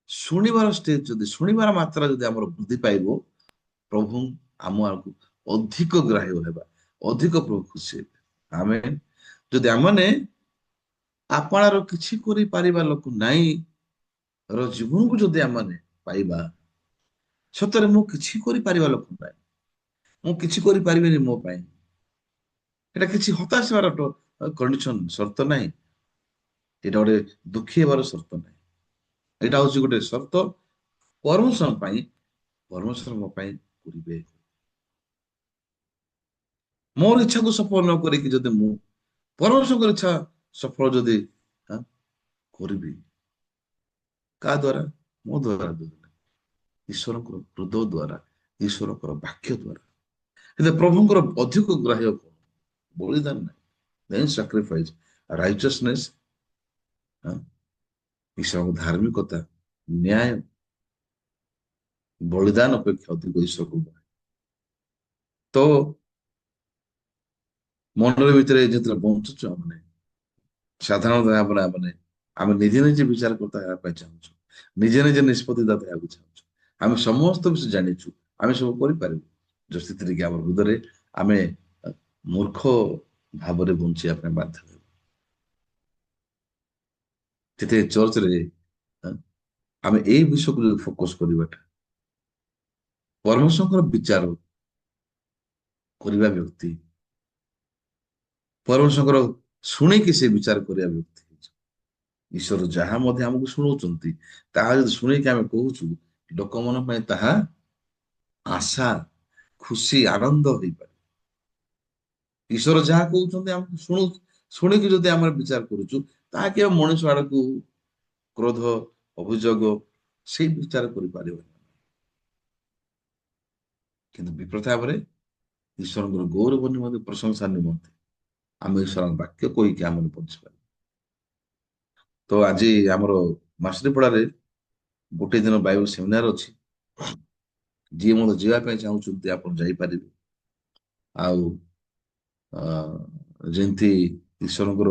ଶୁଣିବାର ଷ୍ଟେଜ, ଯଦି ଶୁଣିବାର ମାତ୍ରା ଯଦି ଆମର ବୃଦ୍ଧି ପାଇବ, ପ୍ରଭୁ ଆମକୁ ଅଧିକ ଗ୍ରାହ୍ୟ ହେବା, ଅଧିକ ପ୍ରଭୁ ଖୁସି ହେବେ। ଆମେ ଯଦି ଆମମାନେ ଆପଣାର କିଛି କରିପାରିବା ଲୋକ ନାଇଁ ର ଜୀବନକୁ ଯଦି ଆମମାନେ ପାଇବା, ସତରେ ମୁଁ କିଛି କରିପାରିବା ଲୋକ ନାହିଁ, ମୁଁ କିଛି କରିପାରିବିନି ମୋ ପାଇଁ, ଏଟା କିଛି ହତାଶ ହେବାର କଣ୍ଡିସନ ସର୍ତ୍ତ ନାହିଁ, ଏଟା ଗୋଟେ ଦୁଃଖୀ ହେବାର ସର୍ତ୍ତ ନାହିଁ। ଏଇଟା ହଉଛି ଗୋଟେ ସର୍ତ୍ତ ପରମେଶ୍ୱର ପାଇଁ, ପରମେଶ୍ୱର ମୋ ପାଇଁ କରିବେ। ମୋର ଇଚ୍ଛାକୁ ସଫଳ ନ କରିକି ଯଦି ମୁଁ ପରମେଶ୍ୱରଙ୍କର ଇଚ୍ଛା ସଫଳ ଯଦି କରିବି, କାହା ଦ୍ଵାରା? ମୋ ଦ୍ଵାରା ଈଶ୍ୱରଙ୍କର ହୃଦୟ ଦ୍ଵାରା, ଈଶ୍ୱରଙ୍କର ବାକ୍ୟ ଦ୍ଵାରା। ହେଲେ ପ୍ରଭୁଙ୍କର ଅଧିକ ଗ୍ରାହ୍ୟ କଣ? ବଳିଦାନ ନାହିଁ, ଦେନ୍ ସାକ୍ରିଫାଇସ୍, ରାଇଚିୟସନେସ୍, ଈଶ୍ୱରଙ୍କ ଧାର୍ମିକତା, ନ୍ୟାୟ, ବଳିଦାନ ଅପେକ୍ଷା ଅଧିକ ଈଶ୍ୱରକୁ। ତ ମନରେ ଭିତରେ ଯେତେବେଳେ ବଞ୍ଚୁଛୁ ଆମେ, ସାଧାରଣତଃ ଭାବରେ ଆମେ ନିଜେ ନିଜେ ବିଚାରକର୍ତ୍ତା ହେବା ପାଇଁ ଚାହୁଁଛୁ, ନିଜେ ନିଜେ ନିଷ୍ପତ୍ତିଦାତା ହେବାକୁ ଚାହୁଁଛୁ। ଆମେ ସମସ୍ତ ବିଷୟ ଜାଣିଛୁ, ଆମେ ସବୁ କରିପାରିବୁ, ଯୋଉ ସ୍ଥିତିରେ କି ଆମ ହୃଦୟରେ ଆମେ ମୂର୍ଖ ଭାବରେ ବଞ୍ଚିବା ପାଇଁ ବାଧ୍ୟ ହେବୁ। ସେଥିରେ ଚର୍ଚ୍ଚରେ ଆମେ ଏଇ ବିଷୟକୁ ଯଦି ଫୋକସ କରିବାଟା, ପରମେଶ୍ୱରଙ୍କର ବିଚାର କରିବା ବ୍ୟକ୍ତି, ପରମେଶ୍ୱରଙ୍କର ଶୁଣିକି ସେ ବିଚାର କରିବା ବ୍ୟକ୍ତି, ଈଶ୍ୱର ଯାହା ମଧ୍ୟ ଆମକୁ ଶୁଣଉଛନ୍ତି ତାହା ଯଦି ଶୁଣିକି ଆମେ କହୁଛୁ, ଲୋକମାନଙ୍କ ପାଇଁ ତାହା ଆଶା, ଖୁସି, ଆନନ୍ଦ ହେଇପାରେ। ଈଶ୍ୱର ଯାହା କହୁଛନ୍ତି ଆମକୁ ଶୁଣିକି ଯଦି ଆମେ ବିଚାର କରୁଛୁ, ତାହା କେବଳ ମଣିଷ ଆଡକୁ କ୍ରୋଧ, ଅଭିଯୋଗ ସେଇ ବିଚାର କରିପାରିବନି। କିନ୍ତୁ ବିପରୀତ ଭାବରେ ଈଶ୍ୱରଙ୍କର ଗୌରବ ନିମନ୍ତେ, ପ୍ରଶଂସା ନିମନ୍ତେ ଆମେ ଈଶ୍ୱରଙ୍କ ବାକ୍ୟ କହିକି ଆମେ ବଞ୍ଚିପାରିବୁ। ତ ଆଜି ଆମର ମାସରିପଡାରେ ଗୋଟେ ଦିନ ବାଇବଲ ସେମିନାର ଅଛି। ଯିଏ ମଧ୍ୟ ଯିବା ପାଇଁ ଚାହୁଁଛନ୍ତି ଆପଣ ଯାଇପାରିବେ। ଆଉ ଯେମିତି ଈଶ୍ୱରଙ୍କର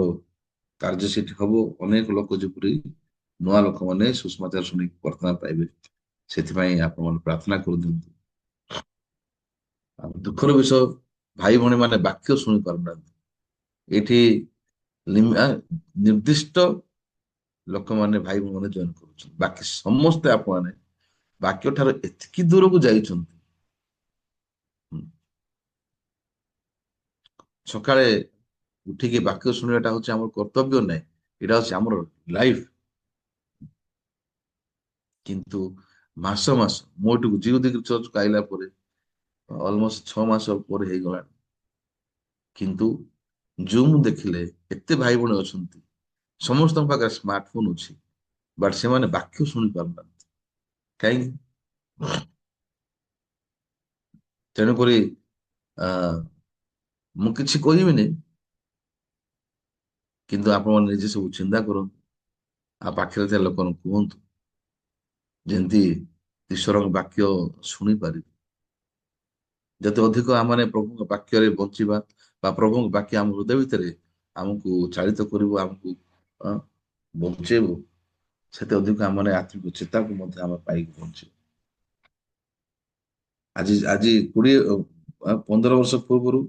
କାର୍ଯ୍ୟ ସେଠି ହବ, ଅନେକ ଲୋକ ଯେପରି ନୂଆ ଲୋକମାନେ ସୁସମାଚାର ଶୁଣିକି ବର୍ତ୍ତମାନ ପାଇବେ, ସେଥିପାଇଁ ଆପଣମାନେ ପ୍ରାର୍ଥନା କରିଦିଅନ୍ତୁ। ଆଉ ଦୁଃଖର ବିଷୟ, ଭାଇ ଭଉଣୀ ମାନେ ବାକ୍ୟ ଶୁଣି ପାରୁନାହାନ୍ତି। ଏଠି ନିର୍ଦ୍ଦିଷ୍ଟ ଲୋକମାନେ ଭାଇ ଭଉଣୀ ଜଏନ କରୁଛନ୍ତି, ବାକି ସମସ୍ତେ ଆପଣମାନେ ବାକ୍ୟ ଠାରୁ ଏତିକି ଦୂରକୁ ଯାଇଛନ୍ତି। ସକାଳେ ଉଠିକି ବାକ୍ୟ ଶୁଣିବାଟା ହଉଛି ଆମର କର୍ତ୍ତବ୍ୟ ନାହିଁ, ଏଇଟା ହଉଛି ଆମର ଲାଇଫ। କିନ୍ତୁ ମାସ ମୋ ଏଠୁକୁ ଜିଓ ଦିଗରେ ଚର୍ଚ୍ଚକୁ ଆଇଲା ପରେ ଅଲମୋଷ୍ଟ 6 ମାସ ପରେ ହେଇଗଲାଣି। କିନ୍ତୁ ଜୁମ୍ ଦେଖିଲେ ଏତେ ଭାଇ ଭଉଣୀ ଅଛନ୍ତି, ସମସ୍ତଙ୍କ ପାଖରେ ସ୍ମାର୍ଟଫୋନ ଅଛି, ବଟ୍ ସେମାନେ ବାକ୍ୟ ଶୁଣି ପାରୁନାହାନ୍ତି। କାହିଁକି? ତେଣୁକରି ମୁଁ କିଛି କହିବିନି, କିନ୍ତୁ ଆପଣ ନିଜେ ସବୁ ଚିନ୍ତା କରନ୍ତୁ, ଆଉ ପାଖରେ ଥିବା ଲୋକମାନଙ୍କୁ କୁହନ୍ତୁ, ଯେମିତି ଈଶ୍ୱରଙ୍କ ବାକ୍ୟ ଶୁଣିପାରିବେ। ଯେତେ ଅଧିକ ଆମେ ପ୍ରଭୁଙ୍କ ବାକ୍ୟରେ ବଞ୍ଚିବା, ବା ପ୍ରଭୁଙ୍କ ବାକ୍ୟ ଆମ ହୃଦୟ ଭିତରେ ଆମକୁ ଚାଳିତ କରିବ, ଆମକୁ ବଞ୍ଚେଇବ, ସେତେ ଅଧିକ ଆମେ ଆତ୍ମିକ ଚେତାକୁ ମଧ୍ୟ ଆମେ ପାଇକି ବଞ୍ଚିବ। ଆଜି ଆଜି 15 ବର୍ଷ ପୂର୍ବରୁ,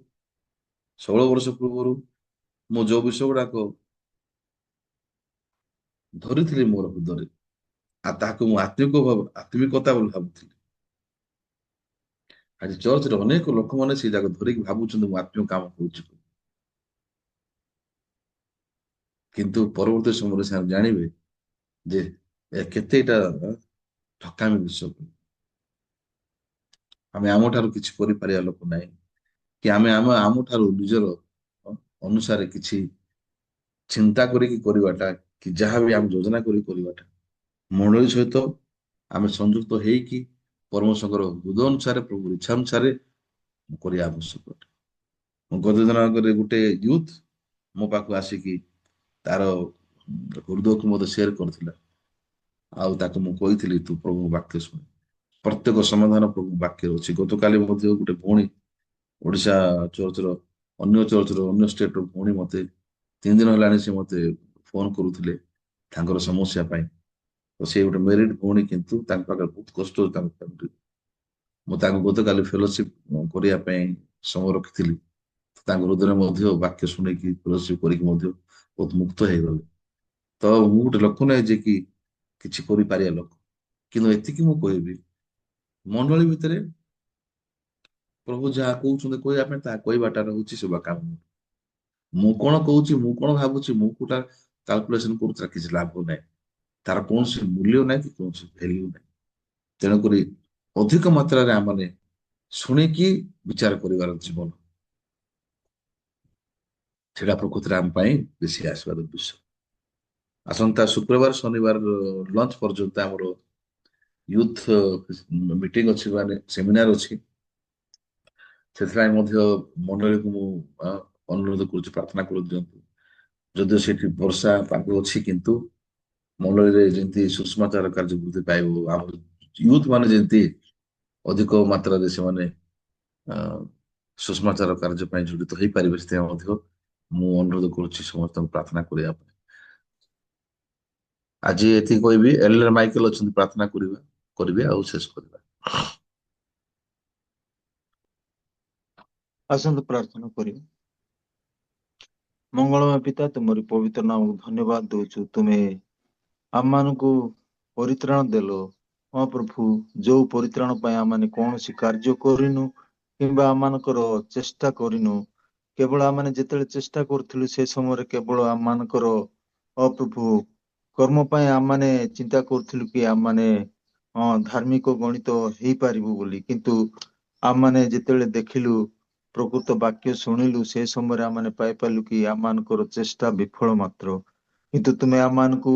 16 ବର୍ଷ ପୂର୍ବରୁ ମୁଁ ଯୋଉ ବିଷୟ ଗୁଡାକ ଧରିଥିଲି ମୋର ହୃଦୟରେ, ଆଉ ତାହାକୁ ମୁଁ ଆତ୍ମିକତା ବୋଲି ଭାବୁଥିଲି। ଆଜି ଚର୍ଚ୍ଚରେ ଅନେକ ଲୋକମାନେ ସେଇ ଯାକ ଧରିକି ଭାବୁଛନ୍ତି ମୁଁ ଆତ୍ମିକ କାମ କରୁଛି, କିନ୍ତୁ ପରବର୍ତ୍ତୀ ସମୟରେ ସେମାନେ ଜାଣିବେ ଯେ କେତେ ଏଇଟା ଠକାମୀ ବିଷୟ। ଆମେ ଆମଠାରୁ କିଛି କରିପାରିବା ଲୋକ ନାହିଁ, କି ଆମଠାରୁ ନିଜର ଅନୁସାରେ କିଛି ଚିନ୍ତା କରିକି କରିବାଟା, କି ଯାହା ବି ଆମେ ଯୋଜନା କରି କରିବାଟା, ମଣ୍ଡଳୀ ସହିତ ଆମେ ସଂଯୁକ୍ତ ହେଇକି ପରମେଶ୍ୱରଙ୍କର ହୃଦୟ ଅନୁସାରେ, ପ୍ରଭୁର ଇଚ୍ଛା ଅନୁସାରେ କରିବା ଆବଶ୍ୟକ। ମୁଁ ଗତ ଦିନ ଆଗରେ ଗୋଟେ ୟୁଥ ମୋ ପାଖକୁ ଆସିକି ତାର ହୃଦୟକୁ ମୋତେ ସେୟାର କରିଥିଲା, ଆଉ ତାକୁ ମୁଁ କହିଥିଲି ତୁ ପ୍ରଭୁଙ୍କ ବାକ୍ୟ ଶୁଣେ, ପ୍ରତ୍ୟେକ ସମାଧାନ ପ୍ରଭୁ ବାକ୍ୟରେ ଅଛି। ଗତକାଲି ମଧ୍ୟ ଗୋଟେ ଭଉଣୀ, ଓଡ଼ିଶା ଚର୍ଚ୍ଚର ଅନ୍ୟ ଷ୍ଟେଟର ଭଉଣୀ, ମତେ 3 ଦିନ ହେଲାଣି ସେ ମତେ ଫୋନ କରୁଥିଲେ ତାଙ୍କର ସମସ୍ୟା ପାଇଁ। ତ ସେ ଗୋଟେ ମ୍ୟାରିଡ ଭଉଣୀ, କିନ୍ତୁ ତାଙ୍କ ପାଖରେ ବହୁତ କଷ୍ଟ ଅଛି ତାଙ୍କ family। ମୁଁ ତାଙ୍କୁ ଗତକାଲି ଫେଲୋସିପ କରିବା ପାଇଁ ସମୟ ରଖିଥିଲି, ତାଙ୍କ ହୃଦୟରେ ମଧ୍ୟ ବାକ୍ୟ ଶୁଣିକି ଫେଲୋସିପ କରିକି ମଧ୍ୟ ବହୁତ ମୁକ୍ତ ହେଇଗଲେ। ତ ମୁଁ ଗୋଟେ ଲୋକ ନାହିଁ ଯେ କି କିଛି କରିପାରିବା ଲୋକ, କିନ୍ତୁ ଏତିକି ମୁଁ କହିବି, ମଣ୍ଡଳୀ ଭିତରେ ପ୍ରଭୁ ଯାହା କହୁଛନ୍ତି କହିବା ପାଇଁ, ତାହା କହିବାଟା ହଉଛି ସେବା କାମ। ମୁଁ କଣ କହୁଛି, ମୁଁ କଣ ଭାବୁଛି, ମୁଁ କୋଉଟା କାଲକୁଲେସନ କରୁଛି, ତାର କିଛି ଲାଭ ନାହିଁ, ତାର କୌଣସି ମୂଲ୍ୟ ନାହିଁ, କି କୌଣସି ଭ୍ୟାଲ୍ୟୁ ନାହିଁ। ତେଣୁକରି ଅଧିକ ମାତ୍ରାରେ ଆମେ ଶୁଣିକି ବିଚାର କରିବାର ଜୀବନ, ସେଟା ପ୍ରକୃତିରେ ଆମ ପାଇଁ ବେଶୀ ଆଶୀର୍ବାଦ ବିଷୟ। ଆସନ୍ତା ଶୁକ୍ରବାର, ଶନିବାର ଲଞ୍ଚ ପର୍ଯ୍ୟନ୍ତ ଆମର ୟୁଥ ମିଟିଂ ଅଛି, ମାନେ ସେମିନାର ଅଛି। ସେଥିପାଇଁ ମଧ୍ୟ ମଣ୍ଡଳୀକୁ ମୁଁ ଅନୁରୋଧ କରୁଛି, ପ୍ରାର୍ଥନା କରିଦିଅନ୍ତୁ। ଯଦିଓ ସେଠି ବର୍ଷା ପାଗ ଅଛି, କିନ୍ତୁ ମଣ୍ଡଳୀରେ ଯେମିତି ସୁଷମାଚାର କାର୍ଯ୍ୟ ବୃଦ୍ଧି ପାଇବ, ଆମର ୟୁଥ ମାନେ ଯେମିତି ଅଧିକ ମାତ୍ରାରେ ସେମାନେ ସୁଷମାଚାର କାର୍ଯ୍ୟ ପାଇଁ ଜଡ଼ିତ ହେଇପାରିବେ, ସେଥିପାଇଁ ମଧ୍ୟ ମୁଁ ଅନୁରୋଧ କରୁଛି ସମସ୍ତଙ୍କୁ ପ୍ରାର୍ଥନା କରିବା ପାଇଁ। ଆଜି ଏତିକି କହିବି। ଏଲର ମାଇକେଲ ଅଛନ୍ତି, ପ୍ରାର୍ଥନା କରିବେ ଆଉ ଶେଷ କରିବା। ଆସନ୍ତୁ ପ୍ରାର୍ଥନା କରିବା। ମଙ୍ଗଳମୟ ପିତା, ତୁମରି ପବିତ୍ର ନାମକୁ ଧନ୍ୟବାଦ ଦଉଛୁ। ତୁମେ ଆମମାନଙ୍କୁ ପରିତ୍ରାଣ ଦେଲ। ହଁ ପ୍ରଭୁ, ଯୋଉ ପରିତ୍ରାଣ ପାଇଁ ଆମମାନେ କୌଣସି କାର୍ଯ୍ୟ କରିନୁ କିମ୍ବା ଆମମାନଙ୍କର ଚେଷ୍ଟା କରିନୁ, କେବଳ ଆମମାନେ ଯେତେବେଳେ ଚେଷ୍ଟା କରୁଥିଲୁ ସେ ସମୟରେ କେବଳ ଆମମାନଙ୍କର ପ୍ରଭୁ କର୍ମ ପାଇଁ ଆମମାନେ ଚିନ୍ତା କରୁଥିଲୁ କି ଆମମାନେ ଧାର୍ମିକ ଗଣିତ ହେଇପାରିବୁ ବୋଲି, କିନ୍ତୁ ଆମମାନେ ଯେତେବେଳେ ଦେଖିଲୁ, ପ୍ରକୃତ ବାକ୍ୟ ଶୁଣିଲୁ, ସେ ସମୟରେ ଆମମାନେ ପାଇପାରିଲୁ କି ଆମମାନଙ୍କର ଚେଷ୍ଟା ବିଫଳ ମାତ୍ର। କିନ୍ତୁ ତୁମେ ଆମମାନଙ୍କୁ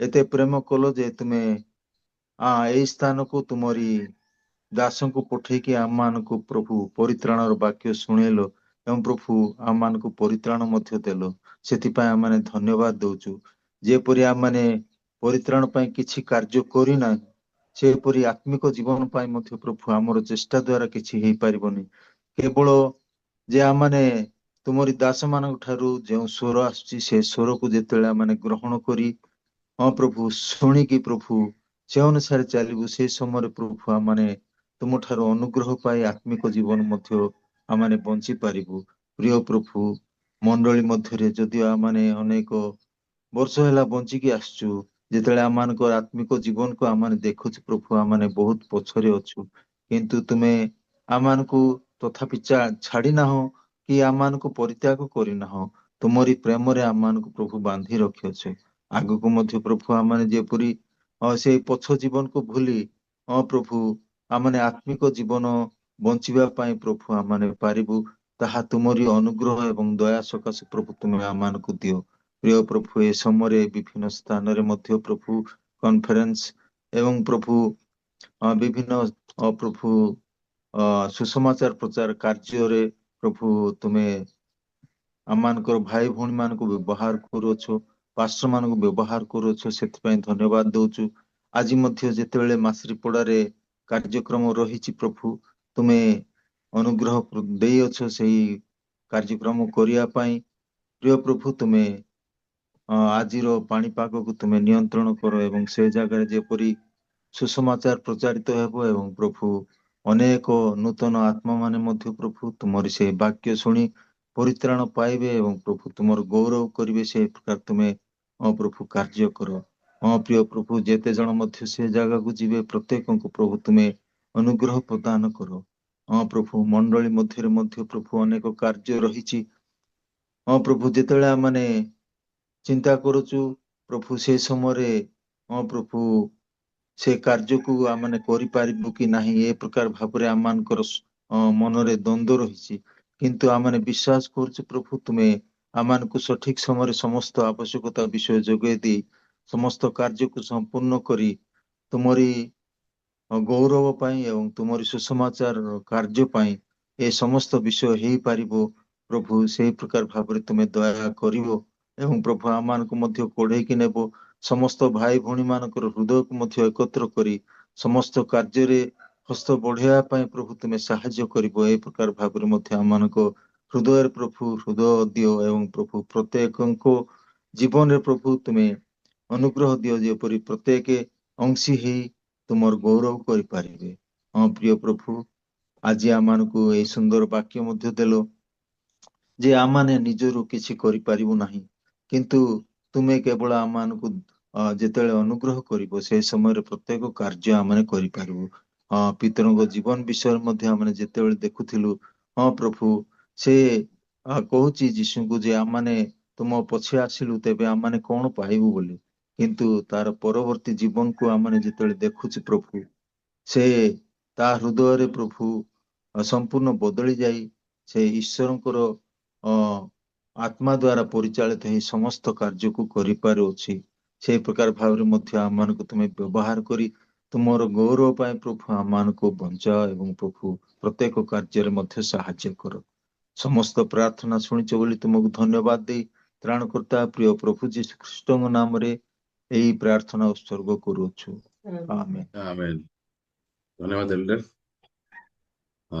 ଏତେ ପ୍ରେମ କଲ ଯେ ତୁମେ ଏଇ ସ୍ଥାନକୁ ତୁମରି ଦାସଙ୍କୁ ପଠେଇକି ଆମମାନଙ୍କୁ ପ୍ରଭୁ ପରିତ୍ରାଣର ବାକ୍ୟ ଶୁଣେଇଲ ଏବଂ ପ୍ରଭୁ ଆମମାନଙ୍କୁ ପରିତ୍ରାଣ ମଧ୍ୟ ଦେଲ। ସେଥିପାଇଁ ଆମମାନେ ଧନ୍ୟବାଦ ଦଉଛୁ। ଯେପରି ଆମମାନେ ପରିତ୍ରାଣ ପାଇଁ କିଛି କାର୍ଯ୍ୟ କରିନା, ସେପରି ଆତ୍ମିକ ଜୀବନ ପାଇଁ ମଧ୍ୟ ପ୍ରଭୁ ଆମର ଚେଷ୍ଟା ଦ୍ଵାରା କିଛି ହେଇପାରିବନି। କେବଳ ଯେ ଆମମାନେ ତୁମରି ଦାସ ମାନଙ୍କ ଠାରୁ ଯେଉଁ ସ୍ୱର ଆସୁଛି ସେ ସ୍ୱରକୁ ଯେତେବେଳେ ଆମମାନେ ଗ୍ରହଣ କରି ପ୍ରଭୁ ଶୁଣିକି ପ୍ରଭୁ ସେ ଅନୁସାରେ ଚାଲିବୁ, ସେ ସମୟରେ ପ୍ରଭୁ ଆମମାନେ ତୁମ ଠାରୁ ଅନୁଗ୍ରହ ପାଇ ଆତ୍ମିକ ଜୀବନ ମଧ୍ୟ ଆମମାନେ ବଞ୍ଚି ପାରିବୁ। ପ୍ରିୟ ପ୍ରଭୁ, ମଣ୍ଡଳୀ ମଧ୍ୟରେ ଯଦିଓ ଆମମାନେ ଅନେକ ବର୍ଷ ହେଲା ବଞ୍ଚିକି ଆସିଛୁ, ଯେତେବେଳେ ଆମମାନଙ୍କର ଆତ୍ମିକ ଜୀବନକୁ ଆମମାନେ ଦେଖୁଛୁ ପ୍ରଭୁ, ଆମମାନେ ବହୁତ ପଛରେ ଅଛୁ। କିନ୍ତୁ ତୁମେ ଆମମାନଙ୍କୁ ତଥାପି ଛାଡି ନାହଁ କି ଆମମାନଙ୍କୁ ପରିତ୍ୟାଗ କରିନାହଁ। ତୁମରି ପ୍ରେମରେ ଆମମାନଙ୍କୁ ପ୍ରଭୁ ବାନ୍ଧି ରଖିଅଛୁ। ଆଗକୁ ମଧ୍ୟ ପ୍ରଭୁ ଆମମାନେ ଯେପରି ସେଇ ପଛ ଜୀବନକୁ ଭୁଲି ପ୍ରଭୁ ଆମମାନେ ଆତ୍ମିକ ଜୀବନ ବଞ୍ଚିବା ପାଇଁ ପ୍ରଭୁ ଆମମାନେ ପାରିବୁ, ତାହା ତୁମରି ଅନୁଗ୍ରହ ଏବଂ ଦୟା ସକାଶେ ପ୍ରଭୁ ତୁମେ ଆମମାନଙ୍କୁ ଦିଅ। ପ୍ରିୟ ପ୍ରଭୁ, ଏ ସମୟରେ ବିଭିନ୍ନ ସ୍ଥାନରେ ମଧ୍ୟ ପ୍ରଭୁ କନଫରେନ୍ସ ଏବଂ ପ୍ରଭୁ ବିଭିନ୍ନ ପ୍ରଭୁ ସୁସମାଚାର ପ୍ରଚାର କାର୍ଯ୍ୟରେ ପ୍ରଭୁ ତୁମେ ଆମମାନଙ୍କର ଭାଇ ଭଉଣୀ ମାନଙ୍କୁ ବ୍ୟବହାର କରୁଅଛ, ପାଷ୍ଟର ମାନଙ୍କୁ ବ୍ୟବହାର କରୁଅଛ, ସେଥିପାଇଁ ଧନ୍ୟବାଦ ଦଉଛୁ। ଆଜି ମଧ୍ୟ ଯେତେବେଳେ ମାସରିପଡାରେ କାର୍ଯ୍ୟକ୍ରମ ରହିଛି ପ୍ରଭୁ, ତୁମେ ଅନୁଗ୍ରହ ଦେଇଅଛ ସେହି କାର୍ଯ୍ୟକ୍ରମ କରିବା ପାଇଁ। ପ୍ରିୟ ପ୍ରଭୁ, ତୁମେ ଆଜିର ପାଣିପାଗକୁ ତୁମେ ନିୟନ୍ତ୍ରଣ କର ଏବଂ ସେ ଜାଗାରେ ଯେପରି ସୁସମାଚାର ପ୍ରଚାରିତ ହେବ ଏବଂ ପ୍ରଭୁ ଅନେକ ନୂତନ ଆତ୍ମା ମାନେ ମଧ୍ୟ ପ୍ରଭୁ ତୁମରି ସେ ବାକ୍ୟ ଶୁଣି ପରିତ୍ରାଣ ପାଇବେ ଏବଂ ପ୍ରଭୁ ତୁମର ଗୌରବ କରିବେ, ସେ ପ୍ରକାର ତୁମେ ପ୍ରଭୁ କାର୍ଯ୍ୟ କର। ପ୍ରିୟ ପ୍ରଭୁ, ଯେତେ ଜଣ ମଧ୍ୟ ସେ ଜାଗାକୁ ଯିବେ ପ୍ରତ୍ୟେକଙ୍କୁ ପ୍ରଭୁ ତୁମେ ଅନୁଗ୍ରହ ପ୍ରଦାନ କର। ପ୍ରଭୁ, ମଣ୍ଡଳୀ ମଧ୍ୟରେ ମଧ୍ୟ ପ୍ରଭୁ ଅନେକ କାର୍ଯ୍ୟ ରହିଛି। ପ୍ରଭୁ, ଯେତେବେଳେ ଆମମାନେ ଚିନ୍ତା କରୁଛୁ ପ୍ରଭୁ ସେ ସମୟରେ ପ୍ରଭୁ ସେ କାର୍ଯ୍ୟକୁ ଆମମାନେ କରିପାରିବୁ କି ନାହିଁ, ଏ ପ୍ରକାର ଭାବରେ ଆମମାନଙ୍କର ମନରେ ଦ୍ୱନ୍ଦ୍ୱ ରହିଛି। କିନ୍ତୁ ଆମମାନେ ବିଶ୍ୱାସ କରୁଛୁ ପ୍ରଭୁ ତୁମେ ଆମମାନଙ୍କୁ ସଠିକ ସମୟରେ ସମସ୍ତ ଆବଶ୍ୟକତା ବିଷୟ ଯୋଗାଇ ଦେଇ ସମସ୍ତ କାର୍ଯ୍ୟକୁ ସମ୍ପୂର୍ଣ୍ଣ କରି ତୁମରି ଗୌରବ ପାଇଁ ଏବଂ ତୁମରି ସୁସମାଚାର କାର୍ଯ୍ୟ ପାଇଁ ଏ ସମସ୍ତ ବିଷୟ ହେଇପାରିବ। ପ୍ରଭୁ, ସେଇ ପ୍ରକାର ଭାବରେ ତୁମେ ଦୟା କରିବ ଏବଂ ପ୍ରଭୁ ଆମମାନଙ୍କୁ ମଧ୍ୟ କୋଢେଇକି ନେବ। ସମସ୍ତ ଭାଇ ଭଉଣୀ ମାନଙ୍କର ହୃଦୟକୁ ମଧ୍ୟ ଏକତ୍ର କରି ସମସ୍ତ କାର୍ଯ୍ୟରେ ହସ୍ତ ବଢେଇବା ପାଇଁ ପ୍ରଭୁ ତୁମେ ସାହାଯ୍ୟ କରିବ। ଏ ପ୍ରକାର ଭାବରେ ମଧ୍ୟ ଆମମାନଙ୍କ ହୃଦୟରେ ପ୍ରଭୁ ହୃଦୟ ଦିଅ ଏବଂ ପ୍ରଭୁ ପ୍ରତ୍ୟେକଙ୍କ ଜୀବନରେ ପ୍ରଭୁ ତୁମେ ଅନୁଗ୍ରହ ଦିଅ, ଯେପରି ପ୍ରତ୍ୟେକ ଅଂଶୀ ହେଇ ତୁମର ଗୌରବ କରିପାରିବେ। ପ୍ରିୟ ପ୍ରଭୁ, ଆଜି ଆମମାନଙ୍କୁ ଏଇ ସୁନ୍ଦର ବାକ୍ୟ ମଧ୍ୟ ଦେଲ ଯେ ଆମମାନେ ନିଜରୁ କିଛି କରିପାରିବୁ ନାହିଁ, କିନ୍ତୁ ତୁମେ କେବଳ ଆମମାନଙ୍କୁ ଯେତେବେଳେ ଅନୁଗ୍ରହ କରିବ ସେ ସମୟରେ ପ୍ରତ୍ୟେକ କାର୍ଯ୍ୟ ଆମମାନେ କରିପାରିବୁ। ପିତରଙ୍କ ଜୀବନ ବିଷୟରେ ମଧ୍ୟ ଆମେ ଯେତେବେଳେ ଦେଖୁଥିଲୁ, ପ୍ରଭୁ ସେ କହୁଛି ଯୀଶୁଙ୍କୁ ଯେ ଆମମାନେ ତୁମ ପଛେ ଆସିଲୁ ତେବେ ଆମମାନେ କଣ ପାଇବୁ ବୋଲି, କିନ୍ତୁ ତାର ପରବର୍ତ୍ତୀ ଜୀବନକୁ ଆମମାନେ ଯେତେବେଳେ ଦେଖୁଛୁ ପ୍ରଭୁ, ସେ ତା ହୃଦୟରେ ପ୍ରଭୁ ସମ୍ପୂର୍ଣ୍ଣ ବଦଳି ଯାଇ ସେ ଈଶ୍ୱରଙ୍କର ଆତ୍ମା ଦ୍ଵାରା ପରିଚାଳିତ ହେଇ ସମସ୍ତ କାର୍ଯ୍ୟକୁ କରିପାରୁଅଛି। ସେଇ ପ୍ରକାର ଭାବରେ ମଧ୍ୟ ଆମମାନଙ୍କୁ ତୁମେ ବ୍ୟବହାର କରି ତୁମର ଗୌରବ ପାଇଁ ପ୍ରଭୁ ଆମମାନଙ୍କୁ ବଞ୍ଚାଅ ଏବଂ ପ୍ରଭୁ ପ୍ରତ୍ୟେକ କାର୍ଯ୍ୟରେ ମଧ୍ୟ ସାହାଯ୍ୟ କର। ସମସ୍ତ ପ୍ରାର୍ଥନା ଶୁଣିଛ ବୋଲି ତୁମକୁ ଧନ୍ୟବାଦ ଦେଇ ତ୍ରାଣକର୍ତ୍ତା ପ୍ରିୟ ପ୍ରଭୁ ଯୀଶୁ ଖ୍ରୀଷ୍ଟଙ୍କ ନାମରେ ଏହି ପ୍ରାର୍ଥନା ଉତ୍ସର୍ଗ କରୁଅଛୁ। ଆମେନ୍। ଆମେନ୍। ଧନ୍ୟବାଦ ଏଲ୍ଡର।